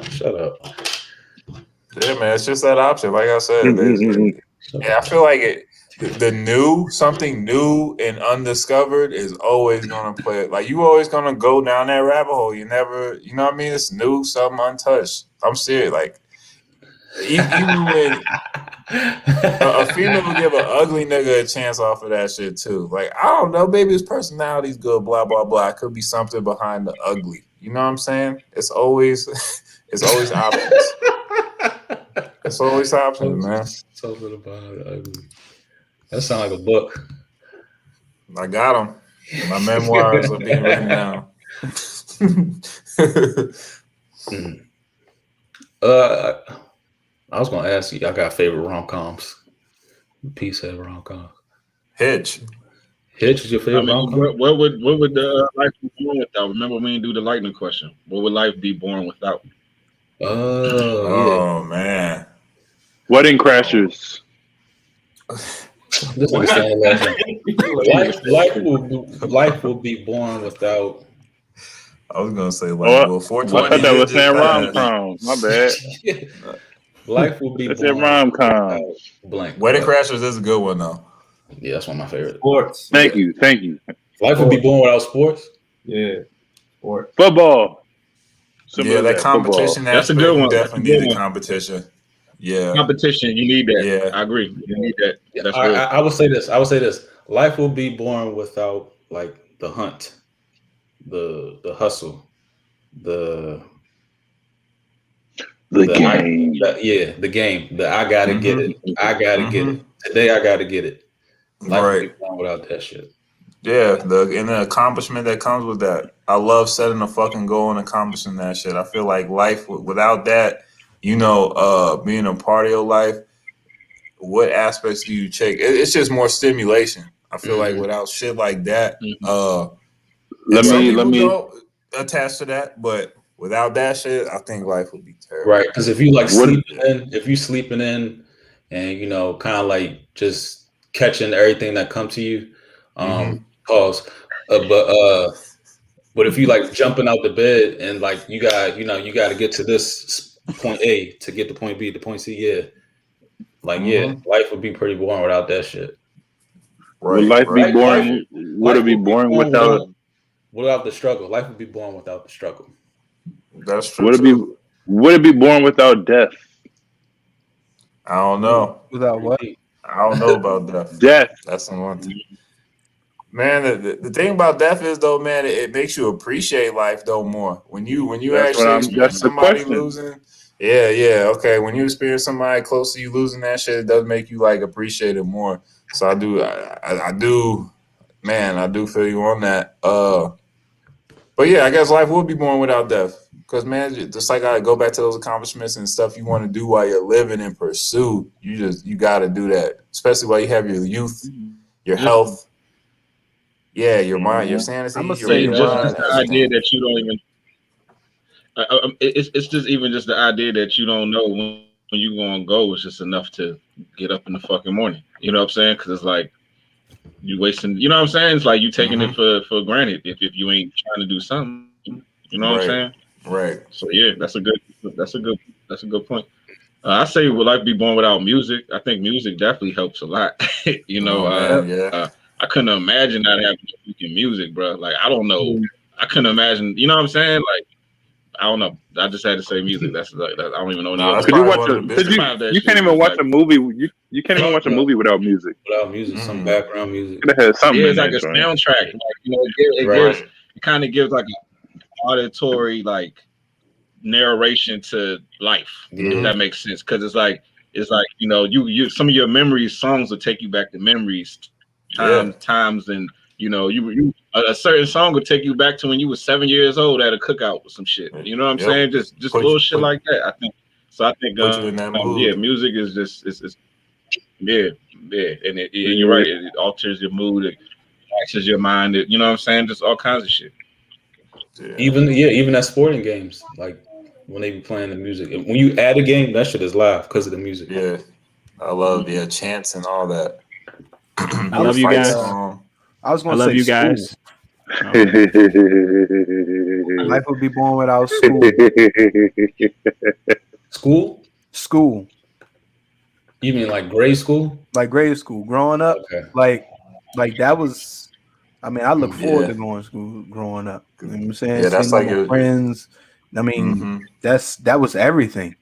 S1: Shut up.
S10: Yeah, man, it's just that option. Like I said, I feel like something new and undiscovered is always gonna play. Like, you always gonna go down that rabbit hole. You never, you know what I mean? It's new, something untouched. I'm serious. Like, even when a female will give an ugly nigga a chance off of that shit too. Like, I don't know, maybe his personality's good, blah blah blah. It could be something behind the ugly. You know what I'm saying? It's always options. It's always options, man.
S1: Something behind the ugly. That sounds like a book.
S10: I got them. My memoirs are being written down.
S1: I was gonna ask you, I got favorite rom-coms. Peace have rom-com.
S10: Hitch
S1: is your favorite rom-com?
S9: What would the life be born without? Remember, we didn't do the lightning question. What would life be born without?
S10: Oh man.
S8: Wedding Crashers.
S1: This is the same lesson. Life will be born without.
S10: I was gonna say life will.
S8: I thought that was saying rom-com. My bad.
S1: Life will be
S8: That's that
S1: born
S8: rom-com.
S1: without blank.
S10: Wedding Crashers is a good one though.
S1: Yeah, that's one of my favorites.
S6: Sports.
S8: Thank you.
S1: Life will be born without sports.
S6: Yeah. Sports.
S8: Football. Simple
S10: Yeah,
S8: as
S10: that
S8: football.
S10: competition
S9: That's a
S10: aspect,
S9: good
S10: you
S9: one.
S10: definitely need the competition. Yeah.
S9: Competition, you need that.
S10: Yeah.
S9: I agree. You need that.
S1: Yeah,
S9: That's
S1: I
S9: real.
S1: would say this. I would say this. Life will be born without like the hunt, the hustle, the
S8: game.
S1: the game. I gotta get it. I gotta get it. Today I gotta get it. Life will be born without that shit.
S10: Yeah, the accomplishment that comes with that. I love setting a fucking goal and accomplishing that shit. I feel like life without that, being a part of your life, what aspects do you take? It's just more stimulation. I feel like without shit like that,
S8: let me
S10: don't attach to that, but without that shit, I think life would be terrible.
S1: Right, because if you like sleeping in, and kind of like just catching everything that comes to you, pause. But if you like jumping out the bed and like you got to get to this point A to get to point B to point C, life would be pretty boring without that shit.
S8: Right. Would life be boring? Would it be boring
S1: without the struggle? Life would be boring without the struggle.
S10: That's true.
S8: Would it be boring without death?
S10: I don't know.
S7: Without what?
S10: I don't know about death.
S8: Death.
S10: That's the one thing. Man, the thing about death is though, man, it makes you appreciate life though more. When you actually experience somebody losing. Yeah. Okay. When you experience somebody close to you losing that shit, it does make you like appreciate it more. So I do, man, I do feel you on that. But yeah, I guess life would be born without death. Because man, just like I go back to those accomplishments and stuff you want to do while you're living and pursue, you got to do that, especially while you have your youth, your health, your mind, your sanity.
S9: I'm gonna say just the idea that you don't even. It's just even just the idea that you don't know when you're gonna go is just enough to get up in the fucking morning. You know what I'm saying? Because it's like you wasting. You know what I'm saying? It's like you taking it for granted if you ain't trying to do something. You know what I'm saying?
S10: Right.
S9: So yeah, that's a good point. I say would life be born without music? I think music definitely helps a lot. I couldn't imagine not having fucking music, bro. Like I don't know. I couldn't imagine. You know what I'm saying? Like I don't know. I just had to say music. That's like I don't even know any other.
S8: You can't even watch a movie. You can't even watch a movie without music.
S1: Without music, some background music.
S8: It has something.
S9: Yeah, it's like a soundtrack. Like, it kind of gives like an auditory like narration to life. If that makes sense, because it's like you some of your memories, songs will take you back to memories, times, and you a certain song will take you back to when you were 7 years old at a cookout or some shit. You know what I'm saying? Just little shit like that. I think so. I think music is just it's and you're right. It alters your mood. It relaxes your mind. You know what I'm saying? Just all kinds of shit.
S1: Even at sporting games, like when they be playing the music. When you add a game, that shit is live because of the music.
S10: Yeah, I love chants and all that.
S5: I love you guys.
S7: I was going to say
S5: you guys.
S7: Life would be born without school. School.
S1: You mean like grade school?
S7: Like grade school. Growing up, like that was. I mean, I look forward to going to school growing up. You know what I'm saying?
S10: Yeah, that's like your
S7: friends. I mean, that was everything.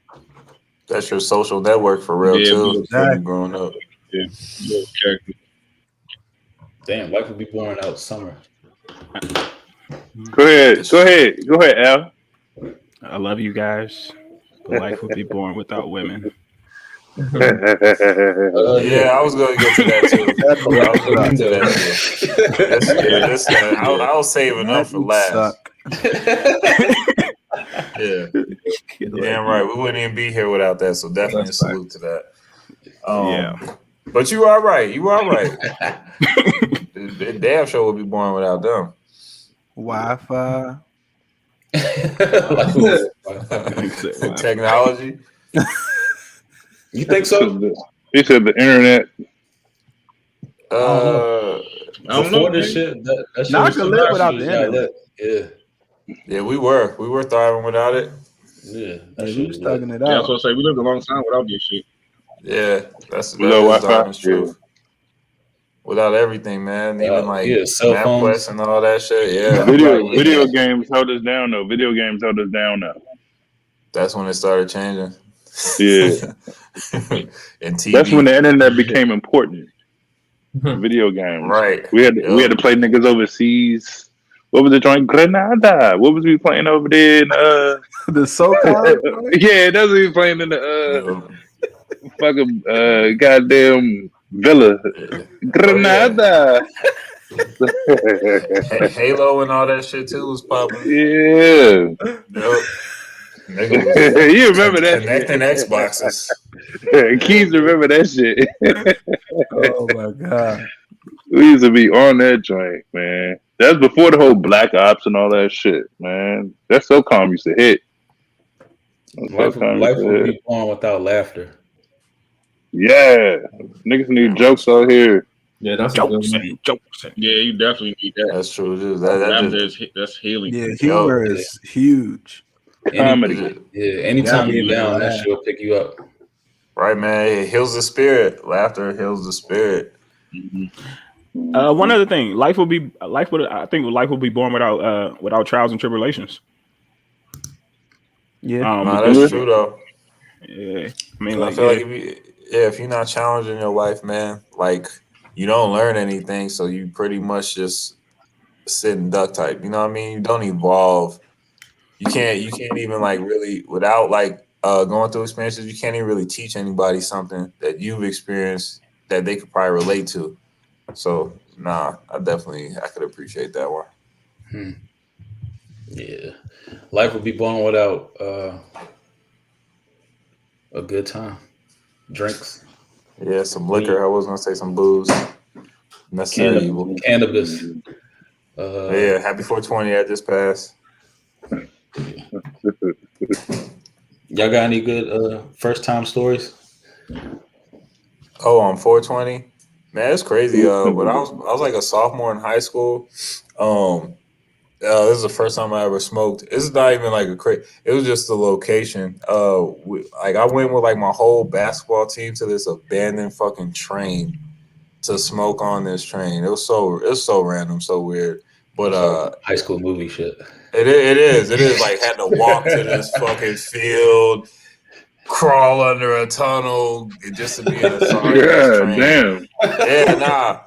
S10: That's your social network for real too.
S7: Exactly.
S10: Growing up.
S9: Yeah.
S1: Damn, life would be born out summer.
S8: Go ahead, Al.
S5: I love you guys, but life would be born without women.
S10: I was going to get to that too. I'll save enough for last. Damn right. We wouldn't even be here without that. So definitely a salute to that. But you are right. The damn show would be born without them.
S7: Wi-Fi.
S10: Technology.
S1: You think so?
S8: He said the internet.
S1: Before this shit,
S7: I could live without the internet.
S10: Yeah, we were thriving without it.
S1: Yeah,
S7: he was thugging it
S9: Yeah, I
S7: out.
S9: was gonna say we lived a long time without this shit.
S10: Yeah, that
S8: Low
S10: is the
S8: Wi-Fi.
S10: honest truth. Without everything, man, even like
S1: cell phones
S10: MapQuest and all that shit. Yeah,
S8: Video games held us down though. Video games held us down now.
S10: That's when it started changing.
S8: Yeah,
S10: and TV.
S8: That's when the internet became important. Video games,
S10: right?
S8: We had to play niggas overseas. What was the joint? Grenada. What was we playing over there in
S7: the SoCal?
S8: Yeah, that's what we playing in the fucking goddamn villa. Grenada.
S10: Halo and all that shit too was popping.
S8: Yeah.
S10: Yep.
S8: You remember that
S10: connecting Xboxes.
S8: Keys remember that shit.
S7: Oh my god.
S8: We used to be on that joint, man. That's before the whole Black Ops and all that shit, man. That SOCOM used to hit.
S1: Life would be born without laughter.
S8: Yeah. Niggas need jokes out here.
S6: Yeah, that's
S9: jokes. Yeah, you definitely need that.
S10: That's true.
S9: That's healing.
S7: Yeah, humor is huge.
S8: Comedy.
S1: Anytime you're down, that shit will pick you up.
S10: Right, man. It heals the spirit. Laughter heals the spirit.
S5: One other thing, life will be born without trials and tribulations.
S7: Yeah,
S10: that's true though.
S5: Yeah, I mean,
S10: I feel like if you're not challenging your life, man, like you don't learn anything, so you pretty much just sit and duck type. You know what I mean? You don't evolve. You can't even like really without like going through experiences. You can't even really teach anybody something that you've experienced that they could probably relate to. So I could appreciate that one.
S1: Yeah, life would be born without a good time, drinks.
S10: Yeah, some liquor. I was gonna say some booze. Necessary evil.
S1: Cannabis.
S10: Yeah, happy 420 at this pass.
S1: Y'all got any good first time stories?
S10: Oh, on 420, man, it's crazy. When I was like a sophomore in high school. This is the first time I ever smoked. It's not even like it was just the location. I went with like my whole basketball team to this abandoned fucking train to smoke on this train. It was so random, so weird. But
S1: high school movie shit.
S10: It is like had to walk to this fucking field, crawl under a tunnel just to be in a sorry ass train.
S8: Damn.
S10: Yeah, nah. I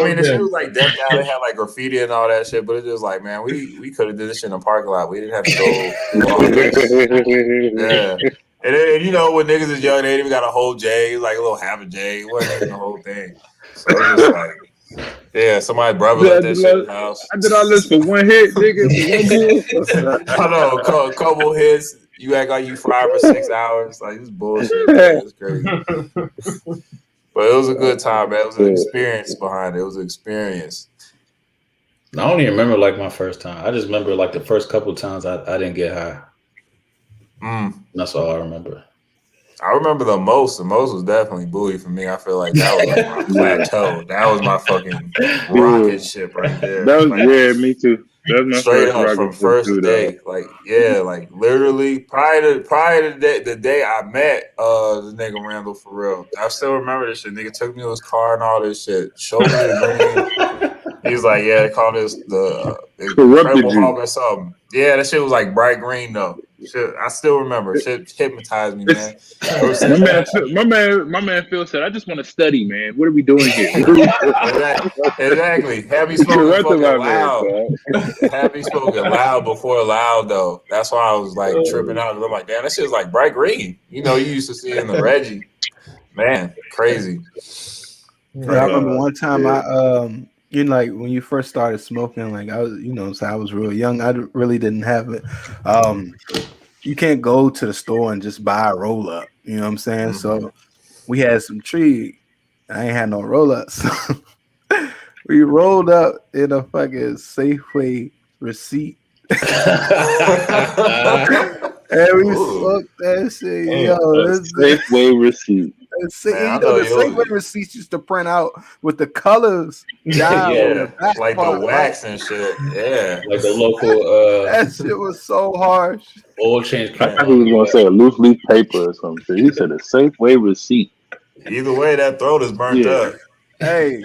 S10: mean, the shit was like decked out. It had like graffiti and all that shit, but it's just like, man, we could have did this shit in a parking lot. We didn't have to go through all this. Yeah. And you know, when niggas is young, they ain't even got a whole J, like a little half a J. It wasn't even the whole thing. So it's just like, yeah, somebody's brother left that shit in the house.
S8: I did all this for one hit, nigga.
S10: I know, a couple hits. You act like you fried for 6 hours. Like, this bullshit, man. It's crazy. But it was a good time, man. It was an experience behind it. It was an experience.
S1: I don't even remember like my first time. I just remember like the first couple of times I didn't get high. That's all I remember.
S10: I remember the most. The most was definitely Bowie for me. I feel like that was like my plateau. That was my fucking rocket ship right there.
S8: That was me too. That was my
S10: straight up from first day. Like like literally prior to the day I met the nigga Randall for real. I still remember this shit. Nigga took me to his car and all this shit. Showed me the green. He was like, yeah, they call this the Incredible Hulk or something. Yeah, that shit was like bright green though. Shit, I still remember. Shit hypnotized me, man.
S8: My man Phil said, I just want to study, man. What are we doing here?
S10: Exactly. Happy spoken fucking loud. Happy spoken loud before loud though. That's why I was like tripping out. I'm like, damn, that shit was like bright green. You know, you used to see it in the Reggie. Man, crazy.
S7: I remember one time you know, like when you first started smoking, like I was, you know, so I was real young. I really didn't have it. You can't go to the store and just buy a roll up. You know what I'm saying? So we had some tree. I ain't had no roll ups. We rolled up in a fucking Safeway receipt. And we smoked that shit. Yo,
S8: Safeway receipt.
S7: The Safeway receipts used to print out with the colors down on the back
S10: like
S7: part,
S10: the wax and shit. Yeah,
S1: like the local.
S7: That shit was so harsh.
S1: Oil change.
S8: I thought he was gonna say a loose leaf paper or some shit. He said a Safeway receipt.
S10: Either way, that throat is burnt up.
S7: Hey,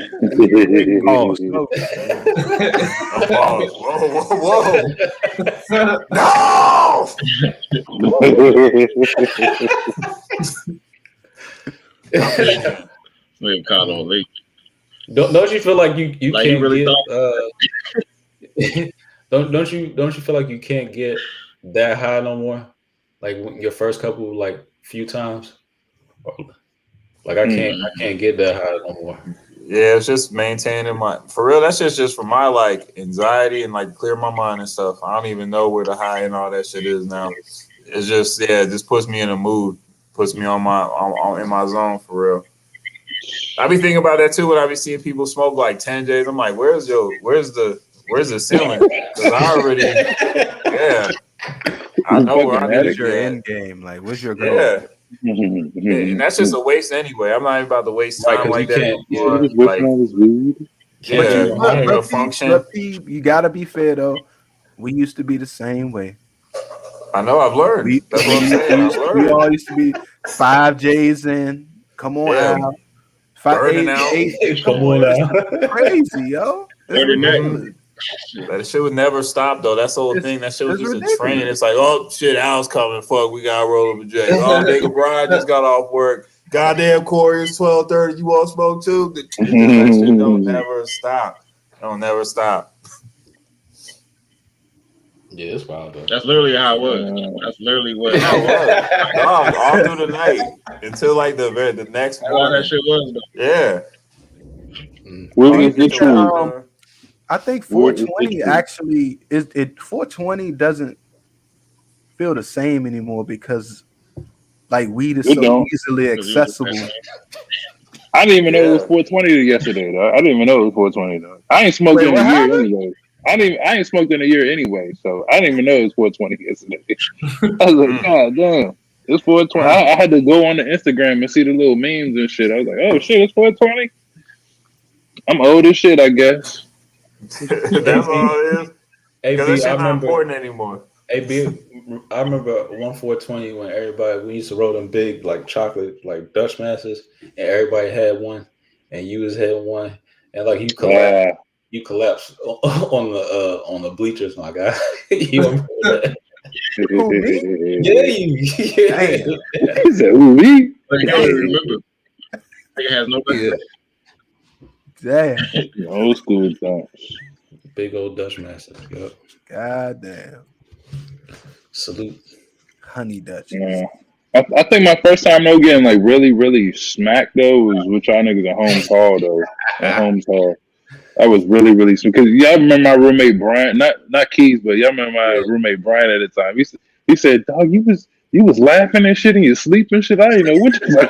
S10: Pause. No. Whoa.
S1: No. Don't you feel like you
S9: like
S1: can't
S9: really
S1: get don't you feel like you can't get that high no more? Like your first couple few times? Like I can't get that high no more.
S10: Yeah, it's just maintaining for real. That's just for my anxiety and clear my mind and stuff. I don't even know where the high and all that shit is now. It's just it just puts me in a mood, puts me on in my zone for real. I be thinking about that too when I be seeing people smoke 10Js. I'm like, where's the ceiling? Because I already I know where I need to
S7: your
S10: get.
S7: end game. Like, what's your goal?
S10: Yeah. And that's just a waste anyway. I'm not even about to waste time like that.
S7: But you gotta be fair though. We used to be the same way.
S10: I know. I've learned. That's what I'm saying.
S7: We all used to be 5 J's in. Come on out. 5 8. Come on out. Crazy, yo.
S10: That shit would never stop though. That's the whole thing. That shit was just a training. It's like, oh shit, Al's coming. Fuck, we gotta roll up a J. Oh, nigga, Brian just got off work. Goddamn, Corey, it's 12:30. You all smoke too? That shit don't never stop. Don't never stop.
S1: Yeah, it's wild though.
S9: That's literally how it was. That's literally what it
S10: was. All through the night until the next morning.
S9: That shit was
S10: though.
S7: Yeah. I think 420 actually is it. 420 doesn't feel the same anymore because weed is so easily accessible.
S8: I didn't even know it was 420 yesterday though. I didn't even know it was 420 though. I ain't smoked in a year anyway. I ain't smoked in a year anyway, so I didn't even know it was 420 yesterday. I was like, God damn, it's 420. I had to go on the Instagram and see the little memes and shit. I was like, oh shit, it's 420. I'm old as shit, I guess.
S10: That's all it is. Because that shit not important anymore.
S1: AB, I remember 1420 when we used to roll them big chocolate Dutch Masters, and everybody had one, and you had one, and you collapsed on the bleachers, my guy. You remember that?
S8: He said, "Ooh, me."
S9: I can't remember. It has no.
S7: Damn.
S8: Old school times.
S1: Big old Dutch Master. Yep.
S7: God damn.
S1: Salute.
S7: Honey Dutch.
S8: Yeah. I think my first time getting really, really smacked though was with y'all niggas at Holmes Hall though. At Holmes Hall. I was really, really sweet. Because y'all remember my roommate Brian, not Keys, but y'all remember my roommate Brian at the time. He said, dog, you was laughing and shit in your sleep and shit. I didn't know what you was.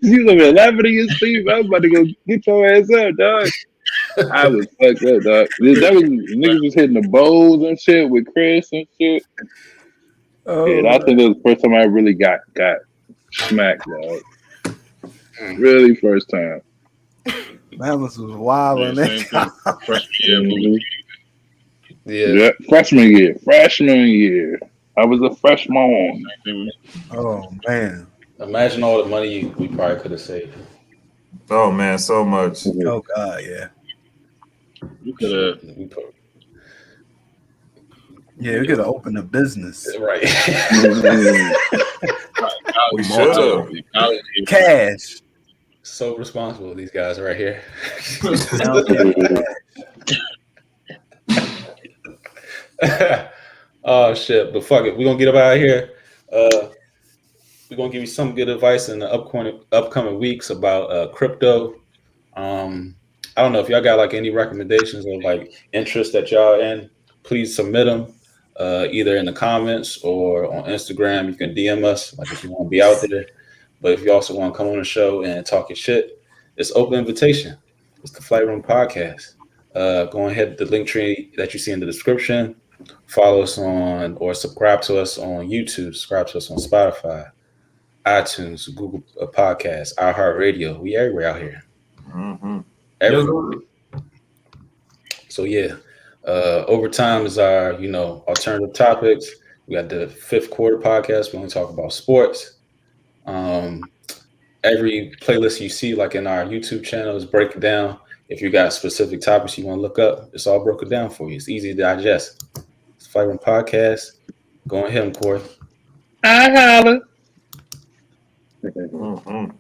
S8: You was over laughing in your sleep. I was about to go get your ass up, dog. I was fucked up, dog. That was niggas was hitting the bowls and shit with Chris and shit. And I think that was the first time I really got smacked, dog. Really first time.
S7: Mamas was wild on that.
S8: Yeah, freshman year. I was a freshman.
S7: Oh man!
S1: Imagine all the money we probably could have saved.
S10: Oh man, so much.
S7: Oh god, yeah.
S9: You could have.
S7: Yeah, we could have opened a business.
S1: Right.
S10: We should have.
S7: Cash.
S1: So responsible, these guys right here. Oh shit! But fuck it, we're gonna get up out of here. We're gonna give you some good advice in the upcoming weeks about crypto. I don't know if y'all got any recommendations or interest that y'all in. Please submit them either in the comments or on Instagram. You can DM us if you want to be out there. But if you also want to come on the show and talk your shit, it's open invitation. It's the Flight Room Podcast. Go ahead to the link tree that you see in the description. Follow us on or subscribe to us on YouTube. Subscribe to us on Spotify, iTunes, Google Podcasts, iHeartRadio. We everywhere out here.
S10: Mm-hmm.
S1: Everywhere. So yeah, overtime is our alternative topics. We got the fifth quarter podcast. We only talk about sports. Every playlist you see, like in our YouTube channel, is breaking down. If you got specific topics you want to look up, it's all broken down for you. It's easy to digest. It's Fight Room Podcast. Go on him, Corey.
S3: I holla.
S10: Mm-hmm.